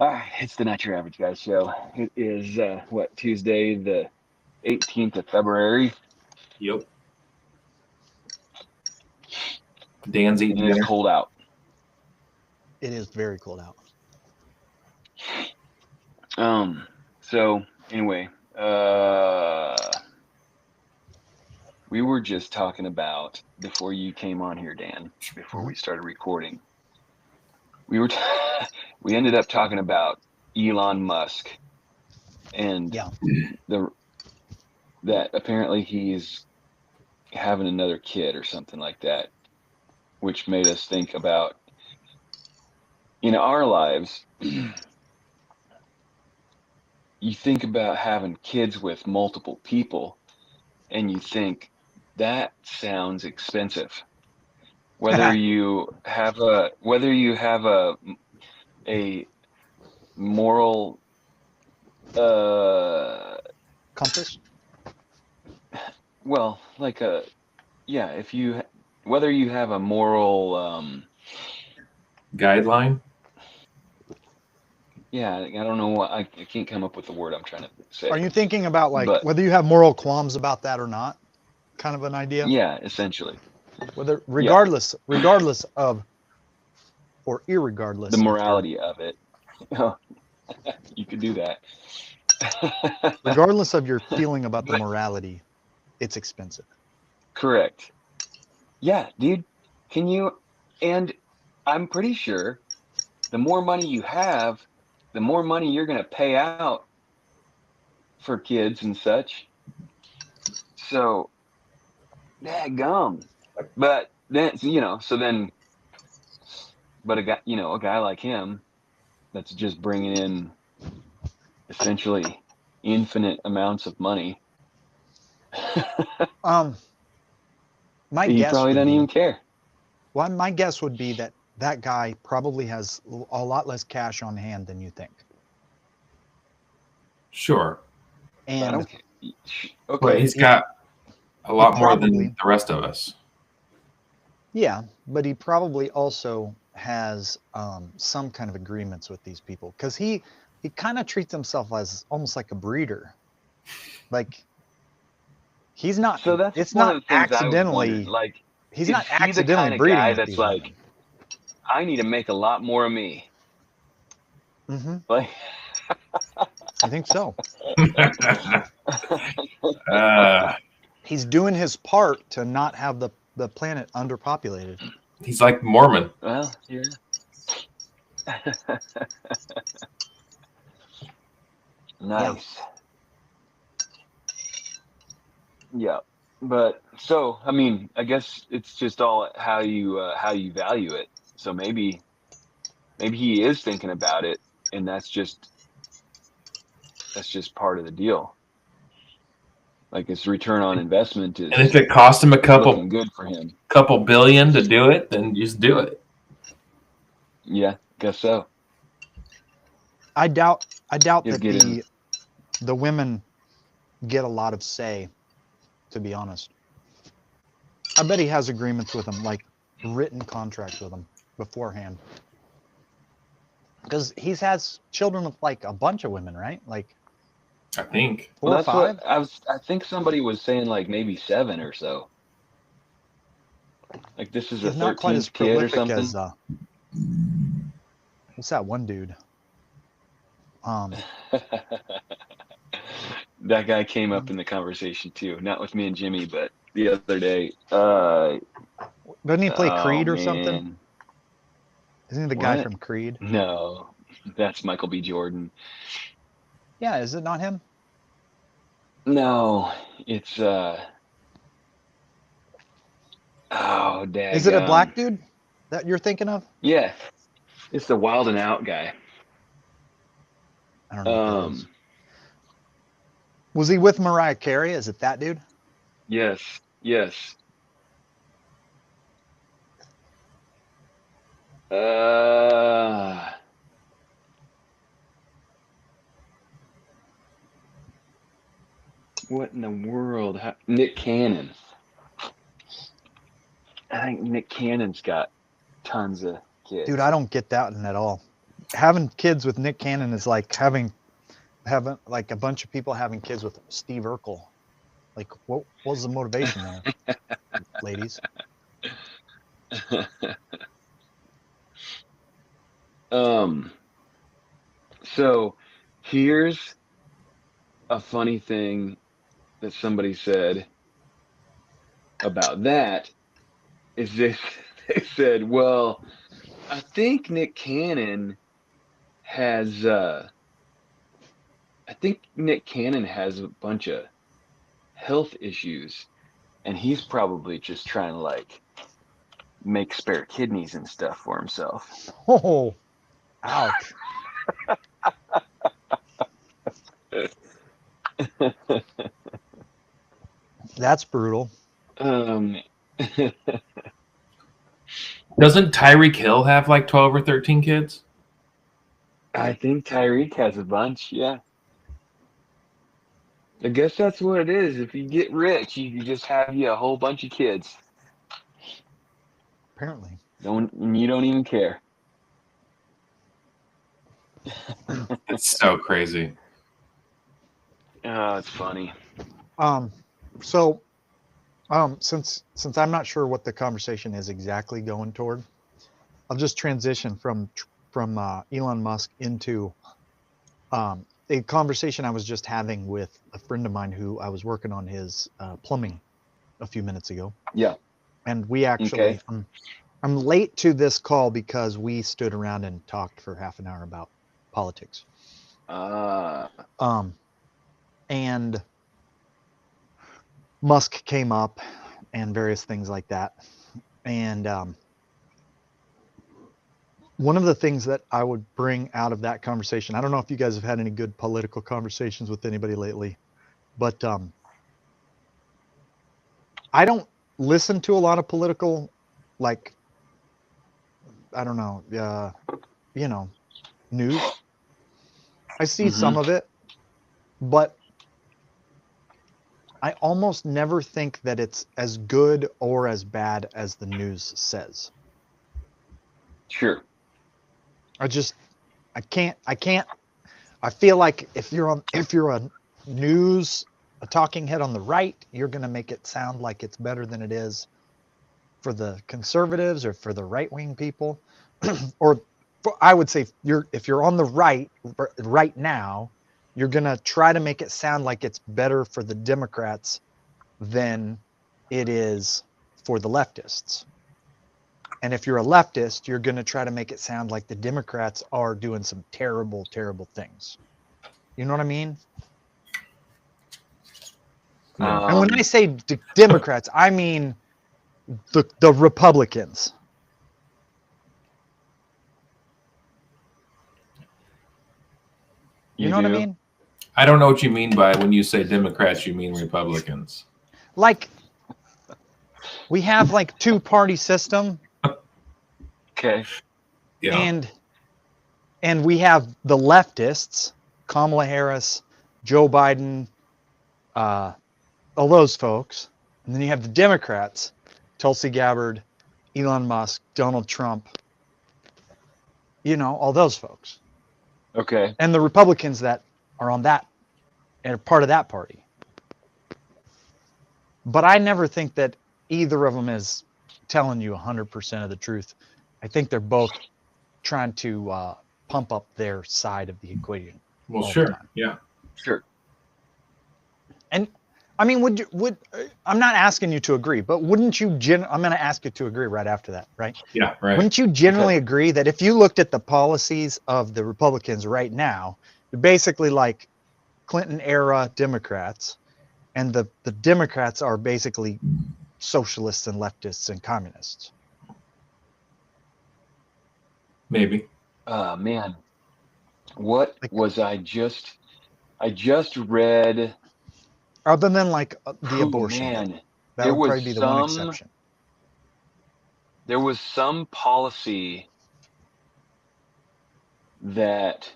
It's the Not Your Average Guy show. It is Tuesday the 18th of February, Yep. Dan's eating and it's dinner. cold out. It is very cold out. So anyway, we were just talking about before you came on here, Dan. Before we started recording, we were we ended up talking about Elon Musk and Yeah. the that apparently he's having another kid or something like that, which made us think about in our lives. You think about having kids with multiple people and you think that sounds expensive. Whether you have a moral uh Compass. well like a yeah if you whether you have a moral Guideline. yeah, I don't know what I can't come up with the word I'm trying to Are say, you thinking about like but whether you have moral qualms about that or not? Kind of an idea. yeah, essentially, Whether yeah, regardless of or the irregardless of your morality of it. You could do that. regardless of your feeling about the But morality, it's expensive. correct. Yeah, dude. Can you? And I'm pretty sure the more money you have, the more money you're going to pay out for kids and such. So, yeah, gum. But then, so then, but a guy like him that's just bringing in essentially infinite amounts of money, Um, my he guess probably would doesn't even be care. well, my guess would be that that guy probably has a lot less cash on hand than you think. Sure. I And don't care. But Okay. he's got a he lot more than probably the rest of us. yeah, but he probably also has some kind of agreements with these people because he kind of treats himself as almost like a breeder. Like he's not. So that's It's one of not the things I was wondering. accidentally. Like, He's is not he the accidentally kind of breeding guy with that's these like, women. I need to make a lot more of me? Hmm. Like, I think so. uh, He's doing his part to not have the planet underpopulated. he's like Mormon. well, yeah. Yeah. Nice. Yeah. But so, I mean, I guess it's just all how you value it. So maybe he is thinking about it, and that's just part of the deal. Like his return on investment And if is it cost him a looking good for him. couple billion to do it, then just do it. Yeah, guess so. I doubt He'll that get in. the women get a lot of say, to be honest. I bet he has agreements with them, like written contracts with them beforehand. Because he's has children with like a bunch of women, right? Like I think. Well, four or that's what five. I think somebody was saying, like maybe seven or so. Like this is the He's not quite as 13th kid or prolific something. as what's that one dude? Um, That guy came up in the conversation too, not with me and Jimmy, but the other day. doesn't he play Oh Creed or something? man, Isn't he the guy what? from Creed? No, that's Michael B. Jordan. Yeah, is it not him? No, it's oh Is it a daggum. black dude that you're thinking of? Yeah, it's the Wild and Out guy. I don't know what that is. Um, Was he with Mariah Carey? Is it that dude? yes, yes. Uh, what in the world? Nick Cannon. I think Nick Cannon's got tons of Dude, I kids. don't get that one at all. having kids with Nick Cannon is like having like a bunch of people having kids with Steve Urkel. Like, what was the motivation there, ladies? So here's a funny thing that somebody said about that is this. They said, well, I think Nick Cannon has I think Nick Cannon has a bunch of health issues, and he's probably just trying to like make spare kidneys and stuff for himself. Oh, ouch. That's brutal. um, Doesn't Tyreek Hill have like 12 or 13 kids? I think Tyreek has a bunch. Yeah, I guess that's what it is. If you get rich, you can just have you a whole bunch of kids. Apparently. You don't even care. It's so crazy. Oh, it's funny. So since I'm not sure what the conversation is exactly going toward, I'll just transition from Elon Musk into a conversation I was just having with a friend of mine who I was working on his plumbing a few minutes ago. Yeah. And we actually, Okay. I'm late to this call because we stood around and talked for half an hour about politics. And Musk came up and various things like that. And one of the things that I would bring out of that conversation, I don't know if you guys have had any good political conversations with anybody lately, but I don't listen to a lot of political, like, I don't know, news. I see some of it, but I almost never think that it's as good or as bad as the news says. Sure. I can't, I feel like if you're a talking head on the right, you're going to make it sound like it's better than it is for the conservatives or for the right-wing people. Or I would say if you're on the right now, you're going to try to make it sound like it's better for the Democrats than it is for the leftists. And if you're a leftist, you're going to try to make it sound like the Democrats are doing some terrible, terrible things. You know what I mean? And when I say Democrats, I mean the Republicans. You know what I mean? I don't know what you mean by when you say Democrats, you mean Republicans. Like, we have like two-party system. Okay. Yeah. And we have the leftists, Kamala Harris, Joe Biden, all those folks. And then you have the Democrats, Tulsi Gabbard, Elon Musk, Donald Trump, all those folks. Okay. And the Republicans that are on that and are part of that party. But I never think that either of them is telling you 100% of the truth. I think they're both trying to pump up their side of the equation. Well, sure. Yeah. Sure. And I mean, I'm not asking you to agree, but wouldn't you I'm going to ask you to agree right after that, right? Yeah, right. Wouldn't you generally agree that if you looked at the policies of the Republicans right now, they're basically like Clinton era Democrats, and the Democrats are basically socialists and leftists and communists? Maybe. Man, what was I just read? Other than like the abortion, man, that would probably be the one exception. There was some policy that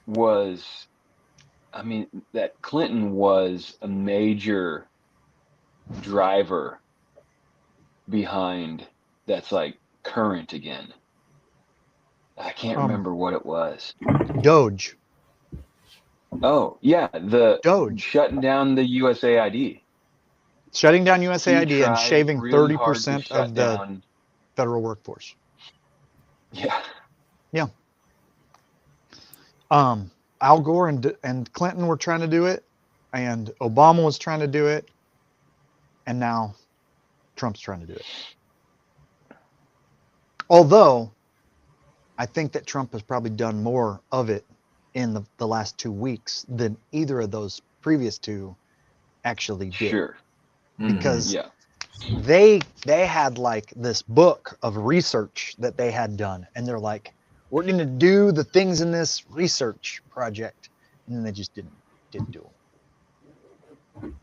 was, that Clinton was a major driver behind, that's like current again. I can't remember what it was. Doge. Oh, yeah, the Doge. shutting down the USAID. Shutting down He USAID and tried shaving really hard to 30% shut of the down. federal workforce. Yeah. Yeah. Al Gore and Clinton were trying to do it, and Obama was trying to do it, and now Trump's trying to do it. Although I think that Trump has probably done more of it in the last 2 weeks than either of those previous two actually did. Sure. Because Yeah. they had like this book of research that they had done, and they're like, we're going to do the things in this research project, and then they just didn't do them.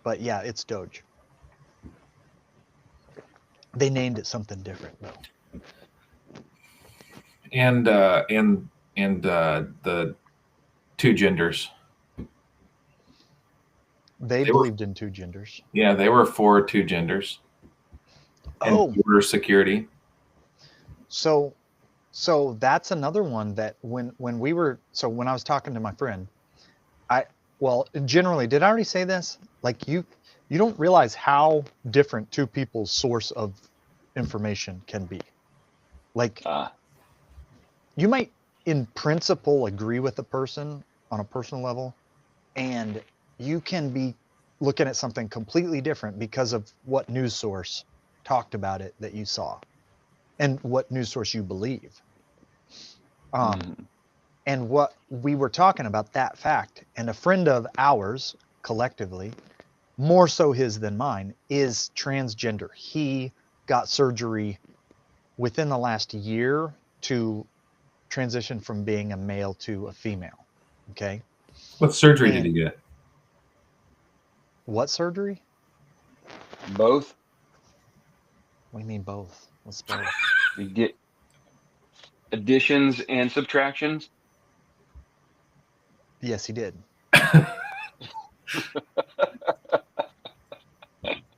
But yeah, it's Doge. They named it something different though. And the two genders. They believed in two genders. Yeah, they were for two genders. And border security. So that's another one that when I was talking to my friend, generally, did I already say this? Like you don't realize how different two people's source of information can be. Like you might in principle agree with a person on a personal level, and you can be looking at something completely different because of what news source talked about it that you saw and what news source you believe. And what we were talking about, that fact, and a friend of ours collectively, more so his than mine, is transgender. He got surgery within the last year to transition from being a male to a female. Okay. What surgery did he get? What surgery? Both. What do you mean both? What's both? You get additions and subtractions. Yes, he did.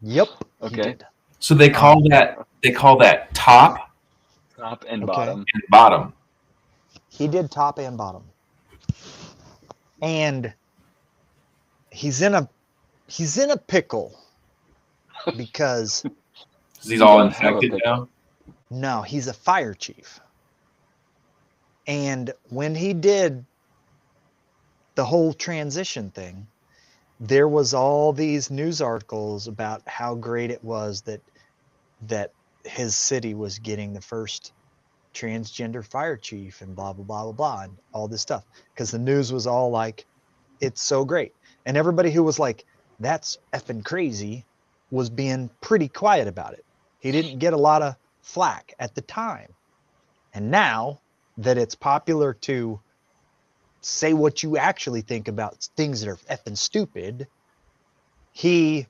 Yep. Okay. He did. So they call that top and bottom. And bottom. He did top and bottom. And he's in a pickle because he's all infected now. No, he's a fire chief. And when he did the whole transition thing, there was all these news articles about how great it was that his city was getting the first transgender fire chief and blah blah blah blah blah and all this stuff, because the news was all like, it's so great. And everybody who was like, that's effing crazy, was being pretty quiet about it. He didn't get a lot of flack at the time. And now that it's popular to say what you actually think about things that are effing stupid, he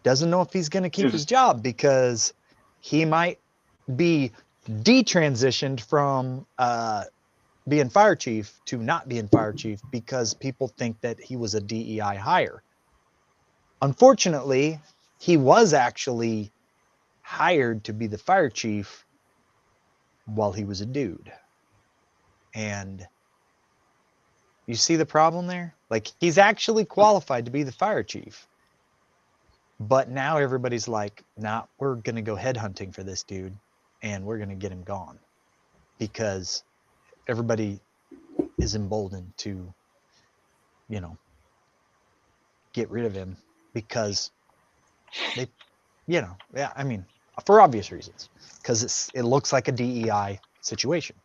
doesn't know if he's going to keep his job, because he might be detransitioned from being fire chief to not being fire chief because people think that he was a DEI hire. Unfortunately, he was actually hired to be the fire chief while he was a dude. And you see the problem there? Like, he's actually qualified to be the fire chief. But now everybody's like, nah, we're going to go headhunting for this dude and we're going to get him gone, because everybody is emboldened to, get rid of him because they, I mean, for obvious reasons, because it looks like a DEI situation.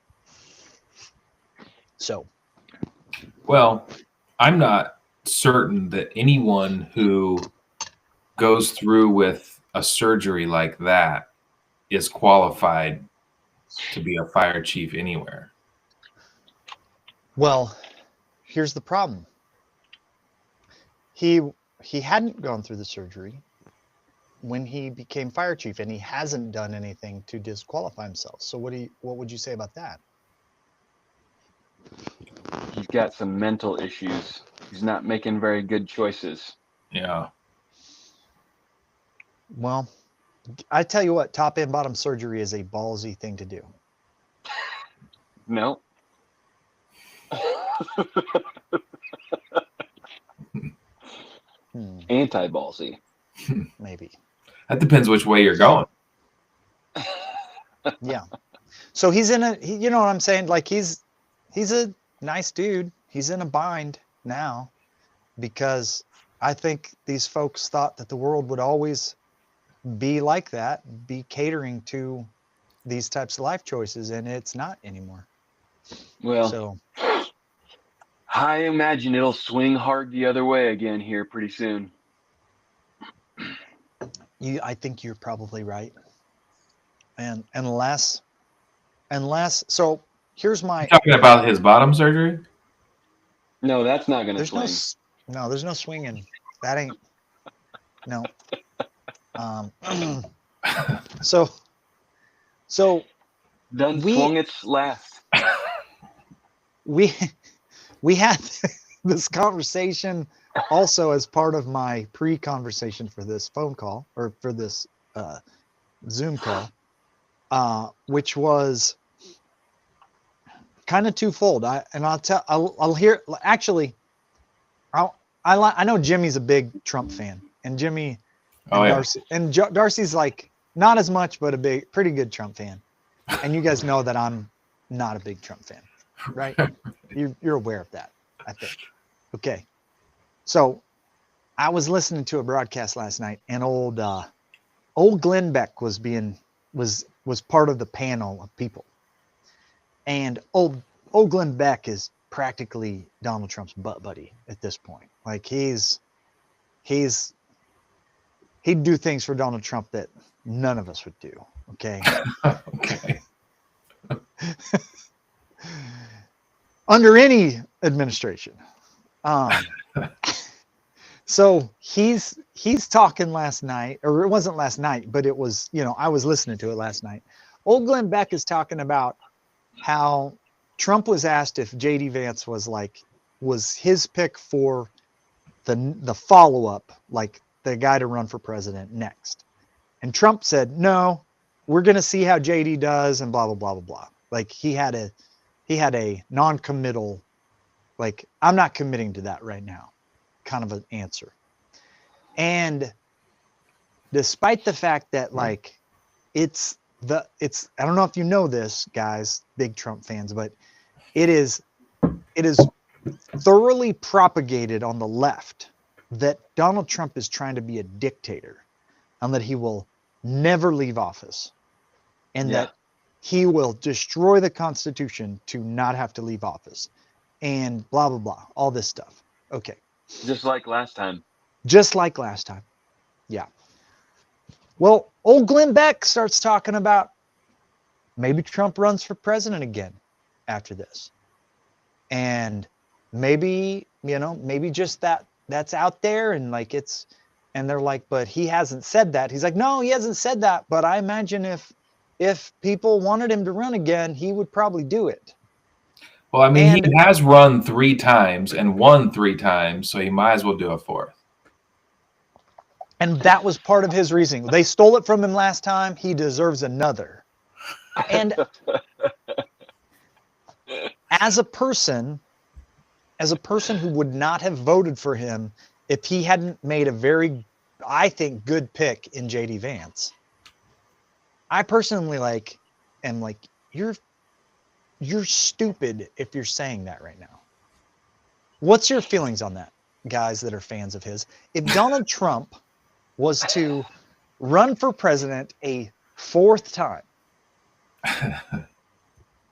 So. Well, I'm not certain that anyone who goes through with a surgery like that is qualified to be a fire chief anywhere. Well, here's the problem. He hadn't gone through the surgery when he became fire chief, and he hasn't done anything to disqualify himself. So what would you say about that? He's got some mental issues. He's not making very good choices. Yeah. Well, I tell you what, top and bottom surgery is a ballsy thing to do. No. Anti-ballsy. Maybe. That depends which way you're going. Yeah. So he's in you know what I'm saying? Like he's a nice dude. He's in a bind now because I think these folks thought that the world would always be like that, be catering to these types of life choices, and it's not anymore. Well, So I imagine it'll swing hard the other way again here pretty soon. I think you're probably right. And unless so here's You my talking about his bottom surgery? No, that's not going to there's swing. there's no swinging. That ain't no. So Done we swung its last. we had this conversation also as part of my pre-conversation for this phone call or for this Zoom call, which was kind of twofold. I'll hear actually. I know Jimmy's a big Trump fan, and Jimmy and Darcy and Darcy's like not as much, but a pretty good Trump fan. And you guys know that I'm not a big Trump fan, right? You're aware of that, I think. Okay. So I was listening to a broadcast last night, and old Glenn Beck was part of the panel of people. And old Glenn Beck is practically Donald Trump's butt buddy at this point. Like he'd do things for Donald Trump that none of us would do. Okay. Okay. Under any administration. So he's talking last night, or it wasn't last night, but it was, I was listening to it last night. Old Glenn Beck is talking about how Trump was asked if JD Vance was his pick for the follow-up, like the guy to run for president next. And Trump said, no, we're going to see how JD does and blah, blah, blah, blah, blah. Like he had a non-committal, like, I'm not committing to that right now kind of an answer. And despite the fact that like it's I don't know if you know this, guys, big Trump fans, but it is thoroughly propagated on the left that Donald Trump is trying to be a dictator and that he will never leave office and that he will destroy the Constitution to not have to leave office and blah, blah, blah, all this stuff. Okay. Just like last time. Just like last time. Yeah. Well, old Glenn Beck starts talking about maybe Trump runs for president again after this. And maybe, maybe just that's out there and like and they're like, but he hasn't said that. He's like, no, he hasn't said that. But I imagine if people wanted him to run again, he would probably do it. Well, I mean, he has run 3 times and won 3 times, so he might as well do a 4th. And that was part of his reasoning. They stole it from him last time. He deserves another. And as a person who would not have voted for him if he hadn't made a very, I think, good pick in JD Vance, I personally am like, you're stupid if you're saying that right now. What's your feelings on that, guys that are fans of his? If Donald Trump was to run for president a 4th time,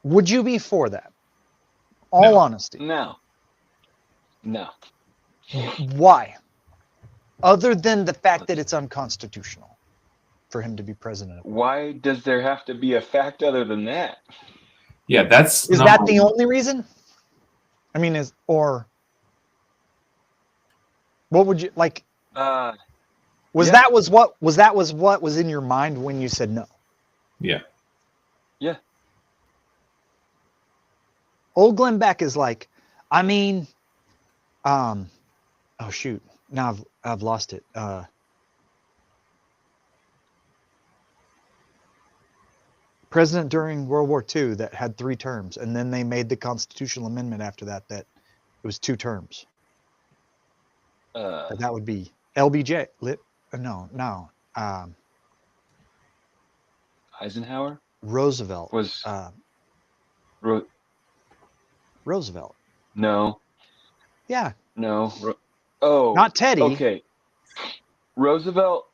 would you be for that? All honesty. No. Why? Other than the fact that it's unconstitutional for him to be president. Why does there have to be a fact other than that? Yeah, is that the only reason? I mean, what would you like? That was what was in your mind when you said no? Yeah. Yeah. Old Glenn Beck is like, I mean, oh shoot, now I've lost it. president during World War II that had 3 terms, and then they made the constitutional amendment after that it was 2 terms. That would be LBJ. No. Eisenhower Roosevelt. was Roosevelt. no. Yeah. No. Oh, not Teddy. Okay. Roosevelt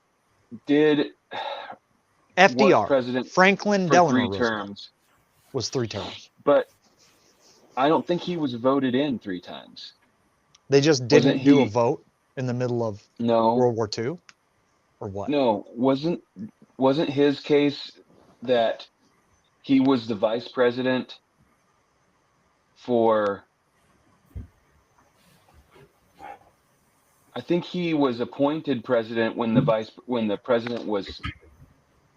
did. FDR. Was president Franklin for Delano 3 Roosevelt terms. was 3 terms. But I don't think he was voted in 3 times. They just didn't do a vote in the middle of World War II, or what? No, wasn't his case that he was the vice president for? I think he was appointed president when the president was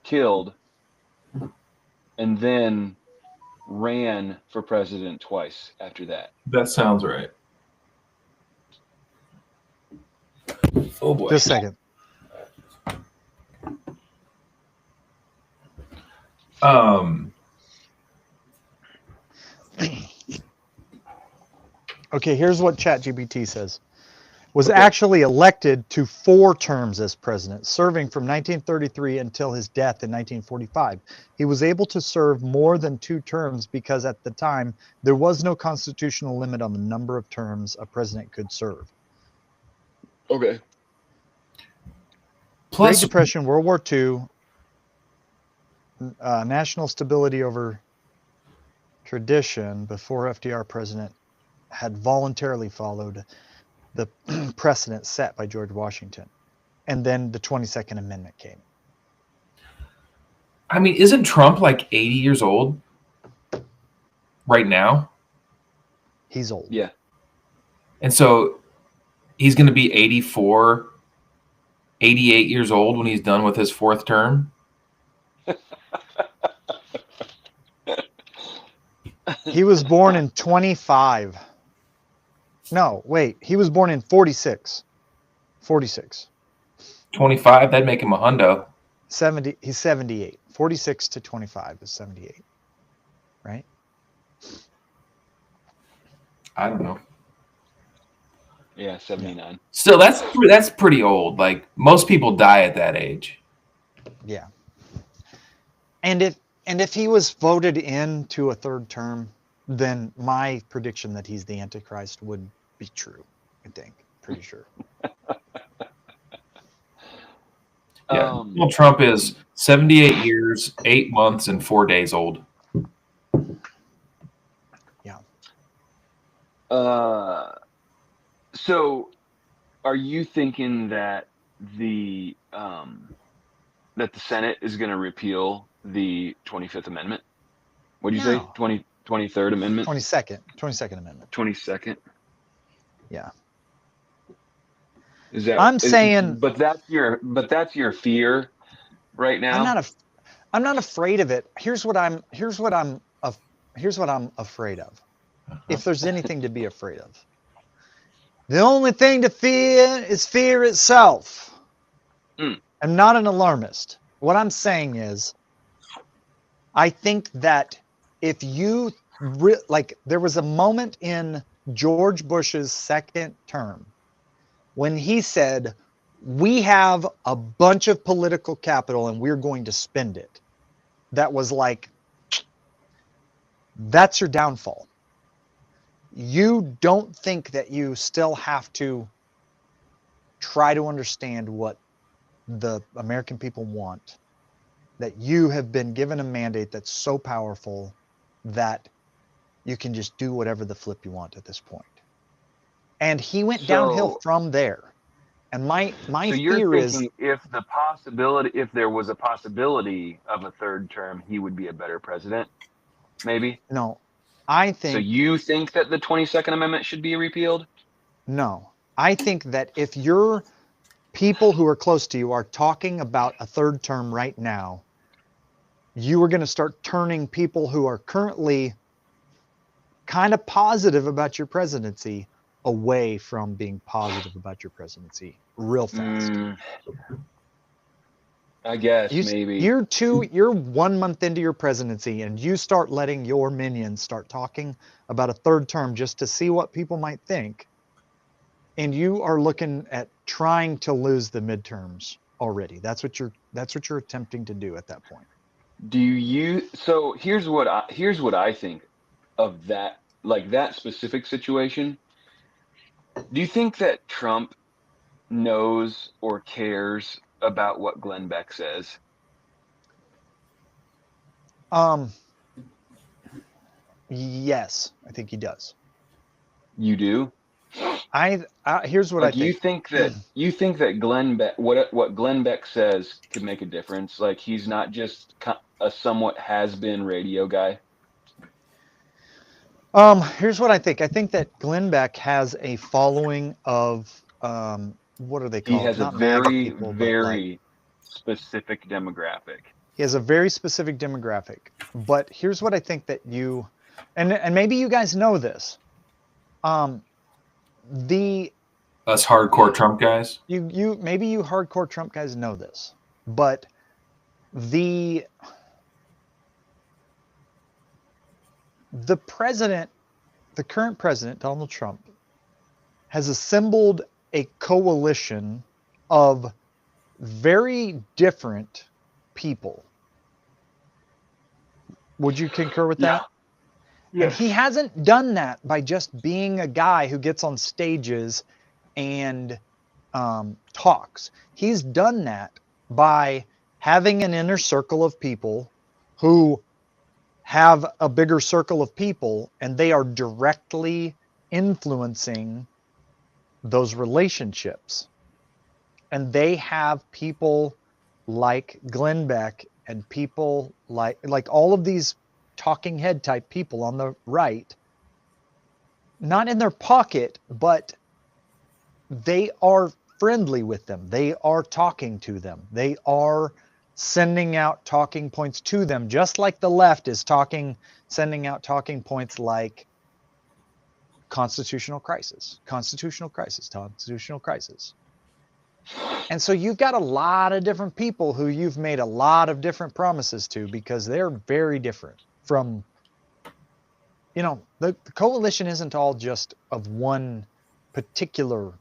killed, and then ran for president twice after that. That sounds right. Oh boy. Just a second. Okay, here's what ChatGPT says. Was actually elected to 4 terms as president, serving from 1933 until his death in 1945. He was able to serve more than 2 terms because at the time there was no constitutional limit on the number of terms a president could serve. Okay. Great Depression, World War II, national stability over tradition before FDR president had voluntarily followed the precedent set by George Washington. And then the 22nd Amendment came. I mean, isn't Trump like 80 years old right now? He's old. Yeah. And so he's going to be 84, 88 years old when he's done with his 4th term. He was born in 25. No, wait. He was born in 46. 46. 25, that'd make him a hundo. 70. He's 78. 46 to 25 is 78. Right? I don't know. Yeah, 79. Yeah. Still, that's pretty old. Like, most people die at that age. Yeah. And if he was voted into a 3rd term, then my prediction that he's the Antichrist would be true, I think. Pretty sure. Yeah. Donald Trump is 78 years, 8 months, and 4 days old. Yeah. So are you thinking that the Senate is going to repeal the 25th Amendment? What did you say? 23rd Amendment? 22nd Amendment. 22nd? Yeah. Is that? I'm saying, but that's your fear right now. I'm not afraid of it. Here's what I'm afraid of. If there's anything to be afraid of, the only thing to fear is fear itself. I'm not an alarmist. What I'm saying is, I think that if you there was a moment in George Bush's 2nd term when he said, we have a bunch of political capital and we're going to spend it. That was like, that's your downfall. You don't think that you still have to try to understand what the American people want, that you have been given a mandate that's so powerful that you can just do whatever the flip you want at this point. And he went downhill from there. And my fear is, if there was a possibility of a 3rd term, he would be a better president, maybe? No, I think. So you think that the 22nd Amendment should be repealed? No, I think that if your people who are close to you are talking about a 3rd term right now, you are going to start turning people who are currently kind of positive about your presidency away from being positive about your presidency real fast. I guess maybe. You're 1 month into your presidency, and you start letting your minions start talking about a third term just to see what people might think. And you are looking at trying to lose the midterms already. That's what you're attempting to do at that point. So here's what I think of that, like that specific situation. Do you think that Trump knows or cares about what Glenn Beck says? Um, yes, I think he does. You do? Here's what I Like think. you think that Glenn Beck, what Glenn Beck says could make a difference? Like he's not just a somewhat has-been radio guy. Here's what I think. I think that Glenn Beck has a following of what are they He called? has a Not MAGA very, people, but like very specific demographic. he has a very specific demographic. But here's what I think that you, and maybe you guys know this. The Us hardcore Trump guys. you maybe you hardcore Trump guys know this, but the president, the current president, Donald Trump, has assembled a coalition of very different people. Would you concur with that? And he hasn't done that by just being a guy who gets on stages and talks. He's done that by having an inner circle of people who have a bigger circle of people, and they are directly influencing those relationships. And they have people like Glenn Beck and people like all of these talking head type people on the right, not in their pocket, but they are friendly with them. They are talking to them. They are sending out talking points to them, just like the left is sending out talking points like constitutional crisis, constitutional crisis, constitutional crisis. And so you've got a lot of different people who you've made a lot of different promises to, because they're very different from, the coalition isn't all just of one particular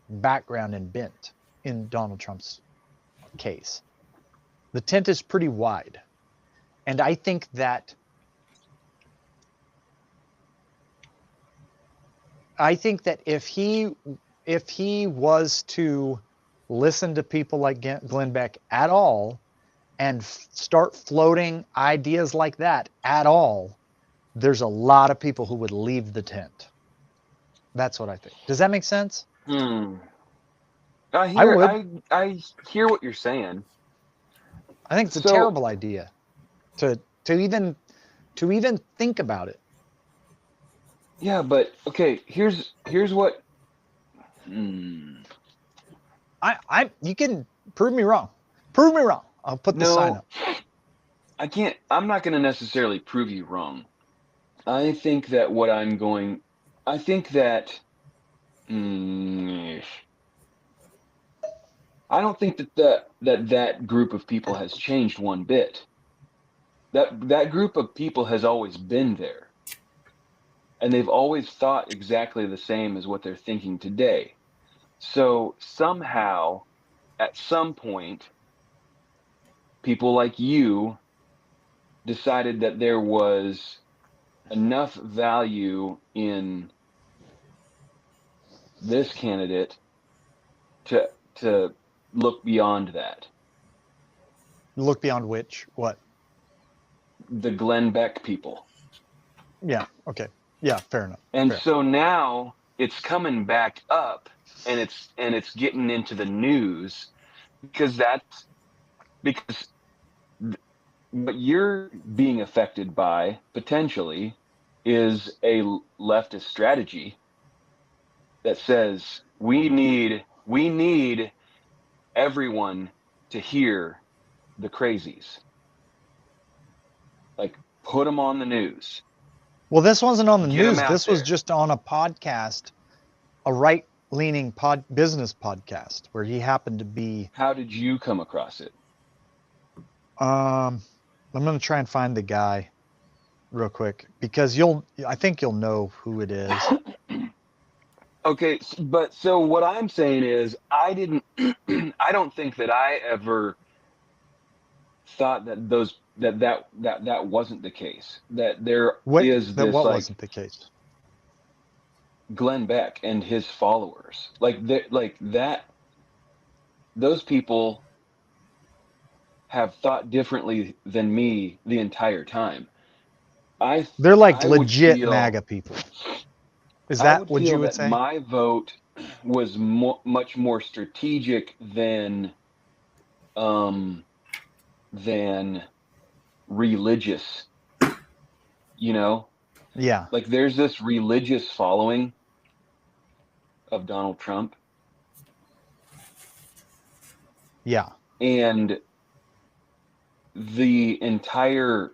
background and bent in Donald Trump's case. The tent is pretty wide. And I think that if he was to listen to people like Glenn Beck at all and start floating ideas like that at all, there's a lot of people who would leave the tent. That's what I think. Does that make sense? I hear what you're saying. I think it's a terrible idea to even think about it. Yeah, but okay, here's what. You can prove me wrong. Prove me wrong. I'll put the sign up. I can't. I'm not going to necessarily prove you wrong. I think that I think that. I don't think that group of people has changed one bit. That group of people has always been there. And they've always thought exactly the same as what they're thinking today. So somehow, at some point, people like you decided that there was enough value in this candidate to look beyond that. Look beyond which? What? The Glenn Beck people. Yeah. Okay. Yeah. Fair enough. And so now it's coming back up, and it's getting into the news because what you're being affected by potentially is a leftist strategy that says we need everyone to hear the crazies. Like, put them on the news. Well, this wasn't on the news. This was there. just on a podcast, a right-leaning business podcast where he happened to be. How did you come across it? I'm gonna try and find the guy real quick because I think you'll know who it is. Okay, but so what I'm saying is, I didn't. I don't think that I ever thought that that wasn't the case. That there is this What like wasn't the case? Glenn Beck and his followers, like that. Those people have thought differently than me the entire time. They're like I would legit feel MAGA people. Is I that would what feel you would that say? my vote was much more strategic um than religious, you know? Yeah, Like there's this religious following of Donald Trump, yeah, and the entire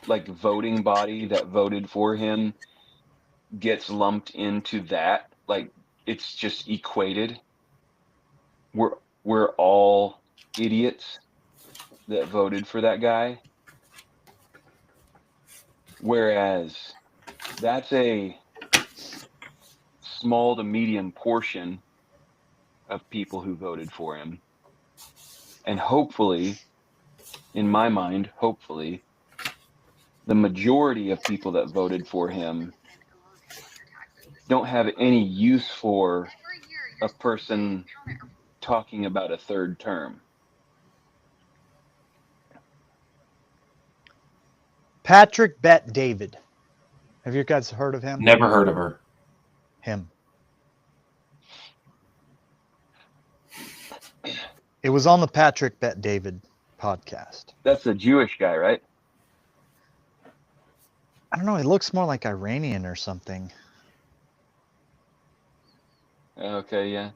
like voting body that voted for him gets lumped into that. Like it's just equated. We're we're all idiots that voted for that guy, whereas that's a small to medium portion of people who voted for him. And hopefully, in my mind, hopefully, the majority of people that voted for him don't have any use for a person talking about a third term. Patrick Bet David. Have you guys heard of him? Never heard of her. Him. It was on the Patrick Bet David podcast. That's a Jewish guy, right? I don't know. He looks more like Iranian or something. Okay, yeah.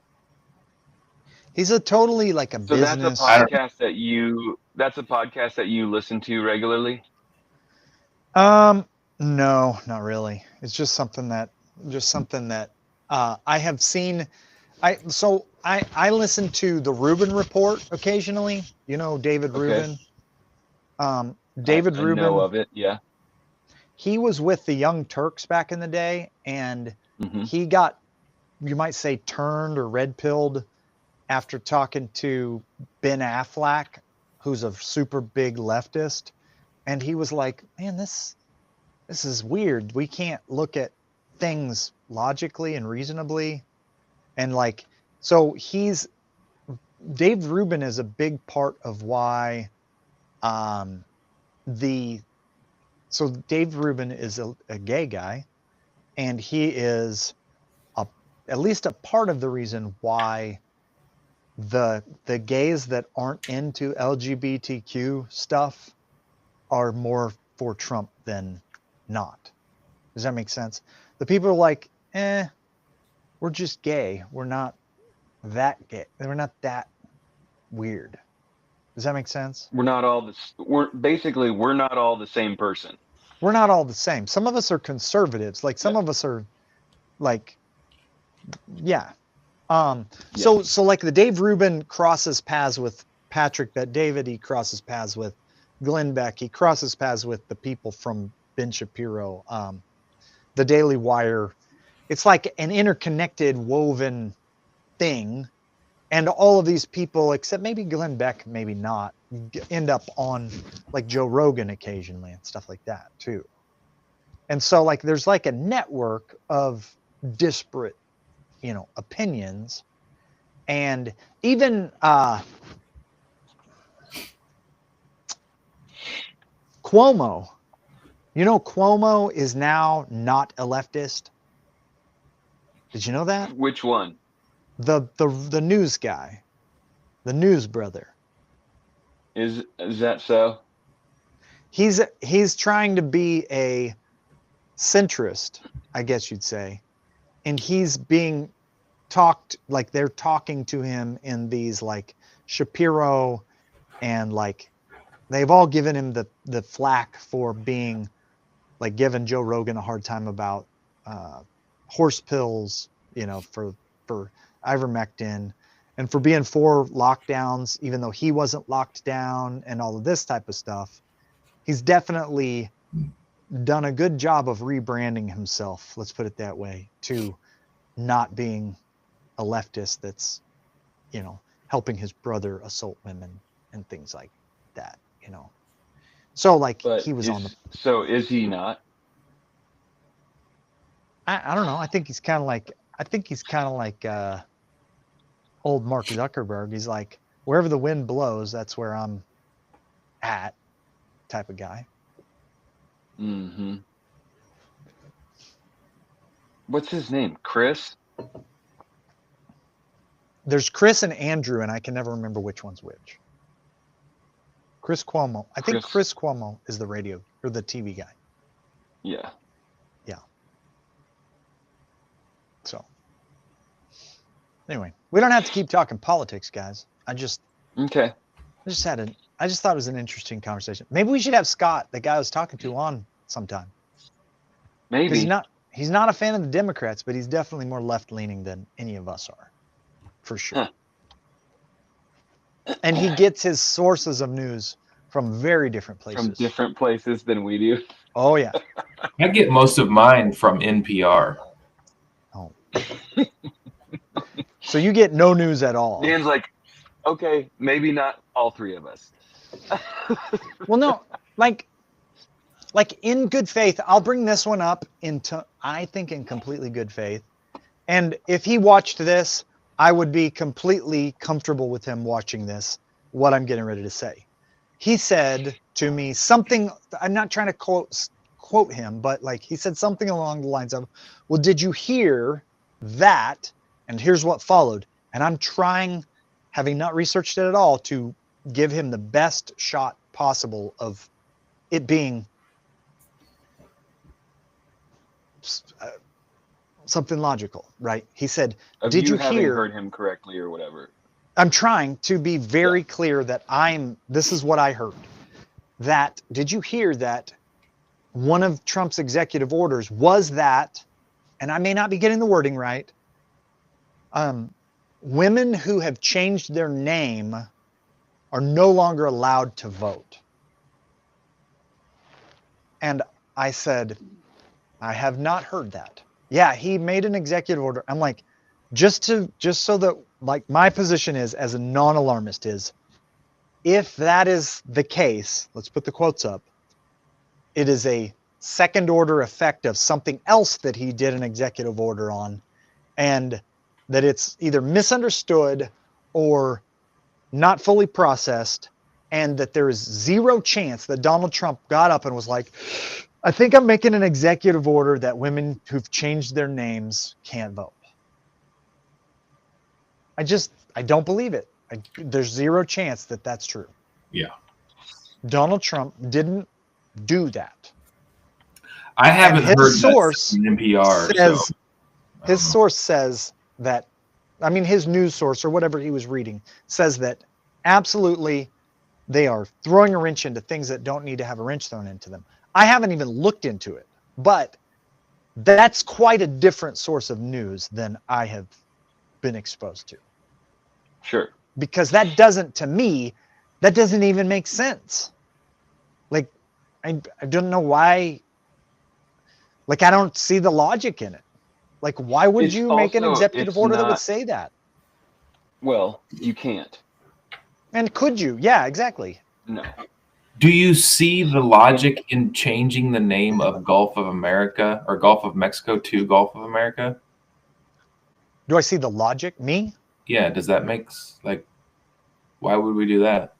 He's a totally like a So I business. don't. that's a podcast that you listen to regularly? Um, no, not really. It's just something that I have seen. I listen to the Rubin Report occasionally. You know David Okay. Rubin. David I know Rubin. of it, yeah. He was with the Young Turks back in the day, and Hmm. he got, you might say, turned or red pilled after talking to Ben Affleck, who's a super big leftist, and he was like, "Man, this is weird. We can't look at things logically and reasonably." And like, so Dave Rubin is a big part of why um, the so Dave Rubin is a gay guy, and he is a, at least a part of the reason why the gays that aren't into LGBTQ stuff are more for Trump than not. Does that make sense? The people are like, we're just gay. We're not that gay. We're not that weird. Does that make sense? We're not all the same person. We're not all the same. Some of us are conservatives. Like some Yeah. of us are like, yeah. Um, Yeah. so like the Dave Rubin crosses paths with Patrick Bet David. He crosses paths with Glenn Beck. He crosses paths with the people from Ben Shapiro, the Daily Wire. It's like an interconnected, woven thing. And all of these people, except maybe Glenn Beck, maybe not, end up on like Joe Rogan occasionally and stuff like that too. And so like there's like a network of disparate, opinions. And even Cuomo, Cuomo is now not a leftist. Did you know that? Which one? The news guy, the news brother. Is that so? He's trying to be a centrist, I guess you'd say. And he's being talked, like they're talking to him in these like Shapiro, and like they've all given him the flack for being like giving Joe Rogan a hard time about horse pills, for ivermectin. and for being for lockdowns, even though he wasn't locked down and all of this type of stuff, he's definitely done a good job of rebranding himself, let's put it that way, to not being a leftist that's, helping his brother assault women and things like that, So like But he was on the. So is he not? I don't know. I think he's kind of like. Old Mark Zuckerberg. He's like, wherever the wind blows, that's where I'm at, type of guy. Mm-hmm. What's his name? Chris? There's Chris and Andrew, and I can never remember which one's which. Chris Cuomo. I think Chris Cuomo is the radio or the TV guy. Yeah. Yeah. So anyway, we don't have to keep talking politics, guys. Okay. I just thought it was an interesting conversation. Maybe we should have Scott, the guy I was talking to, on sometime. Maybe. He's not a fan of the Democrats, but he's definitely more left-leaning than any of us are, for sure. Huh. And he gets his sources of news from very different places. From different places than we do. Oh, yeah. I get most of mine from NPR. Oh. So you get no news at all. Dan's like, okay, maybe not all three of us. Well, no, like in good faith, I'll bring this one up I think in completely good faith. And if he watched this, I would be completely comfortable with him watching this, what I'm getting ready to say. He said to me something, I'm not trying to quote him, but like he said something along the lines of, well, did you hear that? And here's what followed. And I'm trying, having not researched it at all, to give him the best shot possible of it being something logical, right? He said, did you hear? Heard him correctly or whatever? I'm trying to be very clear that this is what I heard. That, did you hear that one of Trump's executive orders was that, and I may not be getting the wording right, women who have changed their name are no longer allowed to vote. And I said, I have not heard that. Yeah, he made an executive order. I'm like, just so that, like, my position is, as a non-alarmist, is if that is the case, let's put the quotes up, it is a second order effect of something else that he did an executive order on, and that it's either misunderstood or not fully processed, and that there is zero chance that Donald Trump got up and was like, I think I'm making an executive order that women who've changed their names can't vote. I don't believe it. There's zero chance that that's true. Yeah. Donald Trump didn't do that. I haven't heard source that from NPR. Says, his source says that, I mean, his news source or whatever he was reading says that absolutely they are throwing a wrench into things that don't need to have a wrench thrown into them. I haven't even looked into it, but that's quite a different source of news than I have been exposed to. Sure. Because that doesn't even make sense. Like, I don't know why. Like, I don't see the logic in it. Like, why would you make an executive order that would say that? Well, you can't. And could you? Yeah, exactly. No. Do you see the logic in changing the name of Gulf of America or Gulf of Mexico to Gulf of America? Do I see the logic? Me? Yeah. Does that make, like, why would we do that?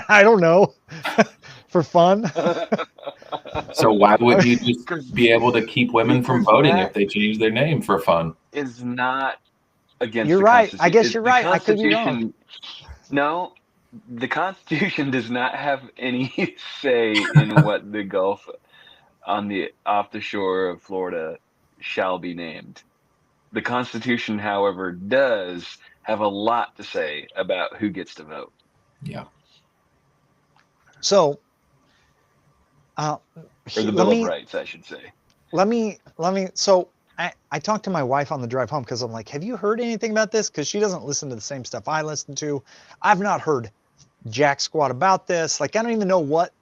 I don't know. For fun. So why would you just be able to keep women from voting if they change their name for fun? Is not against You're the right. Constitution. I guess you're right. I could be wrong. No, the Constitution does not have any say in what the Gulf off the shore of Florida shall be named. The Constitution, however, does have a lot to say about who gets to vote. Yeah. So, or the Bill of Rights, I should say. So I talked to my wife on the drive home because I'm like, have you heard anything about this? Because she doesn't listen to the same stuff I listen to. I've not heard jack squat about this. Like, I don't even know what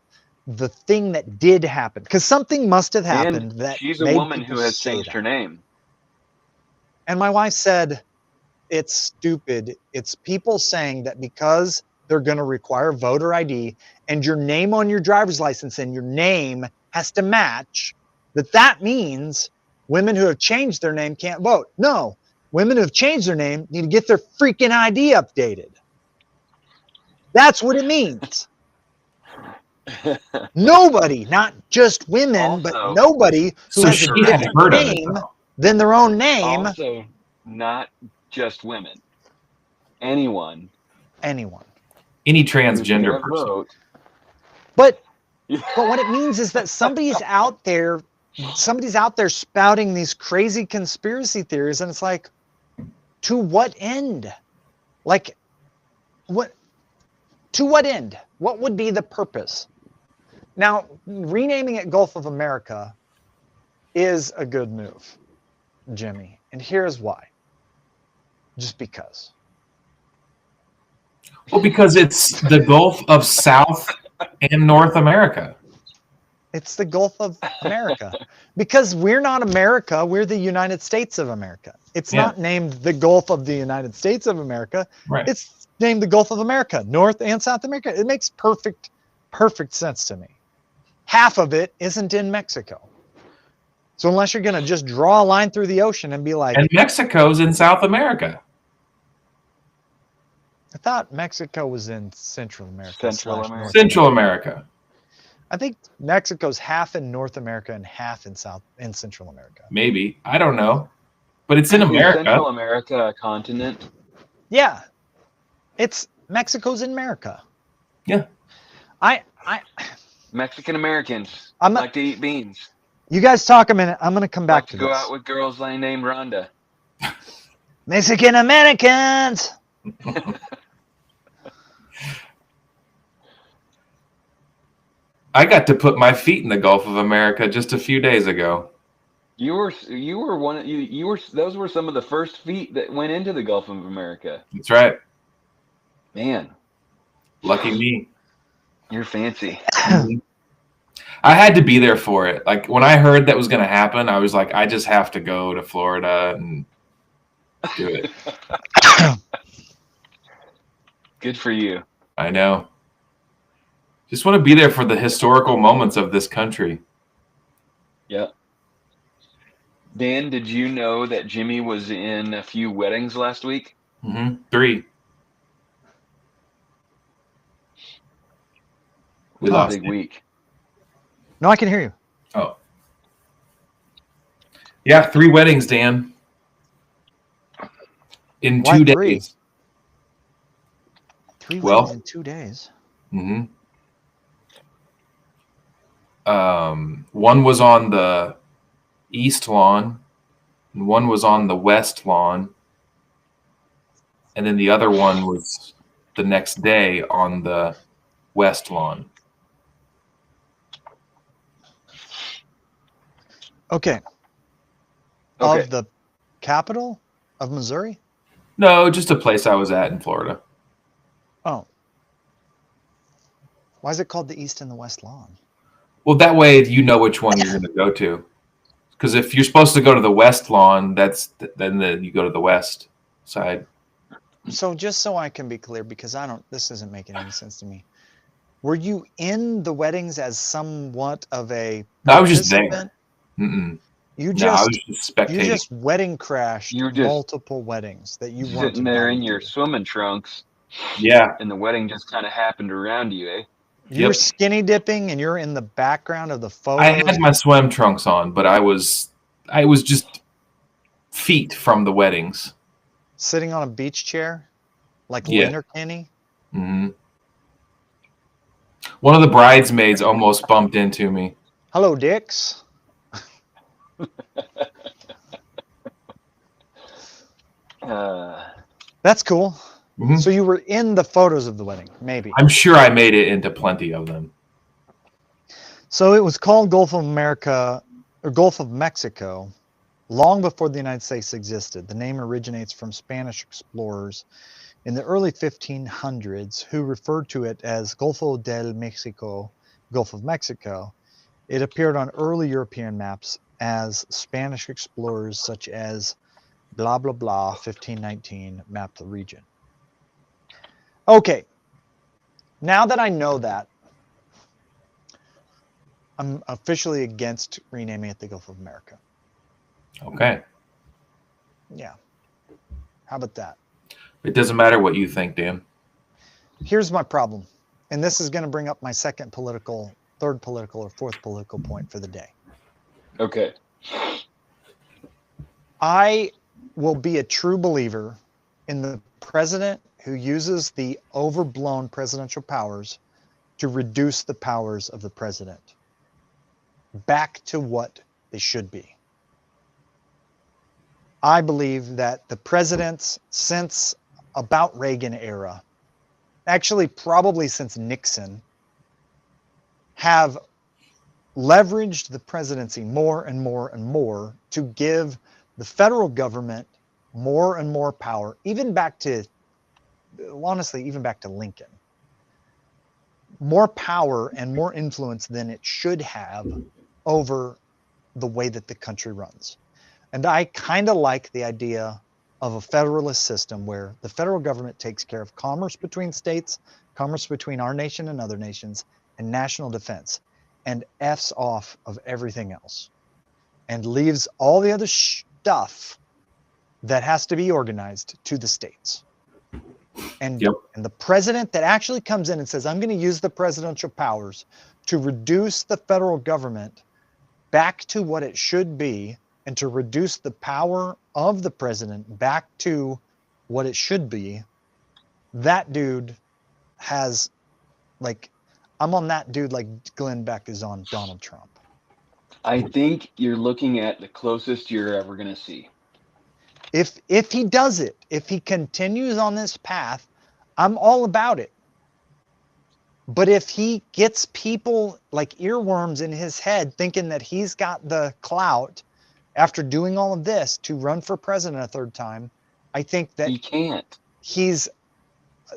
the thing that did happen, because something must have happened And that she's a made woman people who has say changed that. her name. And my wife said, it's stupid. It's people saying that because they're going to require voter ID and your name on your driver's license and your name has to match, that means women who have changed their name can't vote. No, women who have changed their name need to get their freaking ID updated. That's what it means. Nobody, not just women, but Also, nobody who So has a she had different heard of it, name though. than their own name. Also, not just women. Anyone Anyone. Any who can transgender person. vote. But what it means is that somebody's out there spouting these crazy conspiracy theories, and it's like, to what end? Like, what? To what end? What would be the purpose? Now, renaming it Gulf of America is a good move, Jimmy, and here's why. Just because. Well, because it's the Gulf of South and North America. It's the Gulf of America. Because we're not America, we're the United States of America. It's not named the Gulf of the United States of America. Right. It's named the Gulf of America, North and South America. It makes perfect sense to me. Half of it isn't in Mexico. So unless you're going to just draw a line through the ocean and be like... And Mexico's in South America. I thought Mexico was in Central America. Central America. I think Mexico's half in North America and half in Central America. Maybe. I don't know. But it's in America. Is Central America a continent? Yeah. Mexico's in America. Yeah. Mexican Americans like to eat beans. You guys talk a minute. I'm going to come back to this. Go out with girls named Rhonda. Mexican Americans. I got to put my feet in the Gulf of America just a few days ago. Those were some of the first feet that went into the Gulf of America. That's right. Man. Lucky me. You're fancy. I had to be there for it. Like, when I heard that was going to happen, I was like, I just have to go to Florida and do it. Good for you. I know. Just want to be there for the historical moments of this country. Yeah. Dan, did you know that Jimmy was in a few weddings last week? 3. We lost a big week. No, I can hear you. Oh. Yeah, 3 weddings, Dan. In 2 days. 3 weddings in 2 days. One was on the east lawn, and one was on the west lawn, and then the other one was the next day on the west lawn. Okay. Of the capital of Missouri? No, just a place I was at in Florida. Oh. Why is it called the east and the west lawn? Well, that way you know which one you're going to go to. Because if you're supposed to go to the west lawn, then you go to the west side. So just so I can be clear, because this isn't making any sense to me. Were you in the weddings as somewhat of a No, I was just there. You I was just spectating. You just wedding crashed multiple weddings that you weren't sitting there in your swimming trunks. Yeah. And the wedding just kind of happened around you, eh? You're skinny dipping and you're in the background of the photos. I had my swim trunks on, but I was just feet from the weddings. Sitting on a beach chair? Like Leonard Kenny? One of the bridesmaids almost bumped into me. Hello, Dix. That's cool. So you were in the photos of the wedding, maybe. I'm sure I made it into plenty of them. So it was called Gulf of America or Gulf of Mexico long before the United States existed. The name originates from Spanish explorers in the early 1500s who referred to it as Golfo del Mexico, Gulf of Mexico. It appeared on early European maps as Spanish explorers such as blah, blah, blah, 1519 mapped the region. Okay, now that I know that, I'm officially against renaming it the Gulf of America. Okay. Yeah. How about that? It doesn't matter what you think, Dan. Here's my problem. And this is going to bring up my third political, or fourth political point for the day. Okay. I will be a true believer in the president who uses the overblown presidential powers to reduce the powers of the president back to what they should be. I believe that the presidents since about Reagan era, actually probably since Nixon, have leveraged the presidency more and more and more to give the federal government more and more power, even back to, honestly, even back to Lincoln. More power and more influence than it should have over the way that the country runs. And I kind of like the idea of a federalist system where the federal government takes care of commerce between states, commerce between our nation and other nations, and national defense, and F's off of everything else, and leaves all the other stuff that has to be organized to the states. And, Yep. and the president that actually comes in and says, I'm going to use the presidential powers to reduce the federal government back to what it should be, and to reduce the power of the president back to what it should be, that dude has, like, I'm on that dude like Glenn Beck is on Donald Trump. I think you're looking at the closest you're ever going to see. If he does it, if he continues on this path, I'm all about it. But if he gets people like earworms in his head thinking that he's got the clout after doing all of this to run for president a third time, I think that He can't.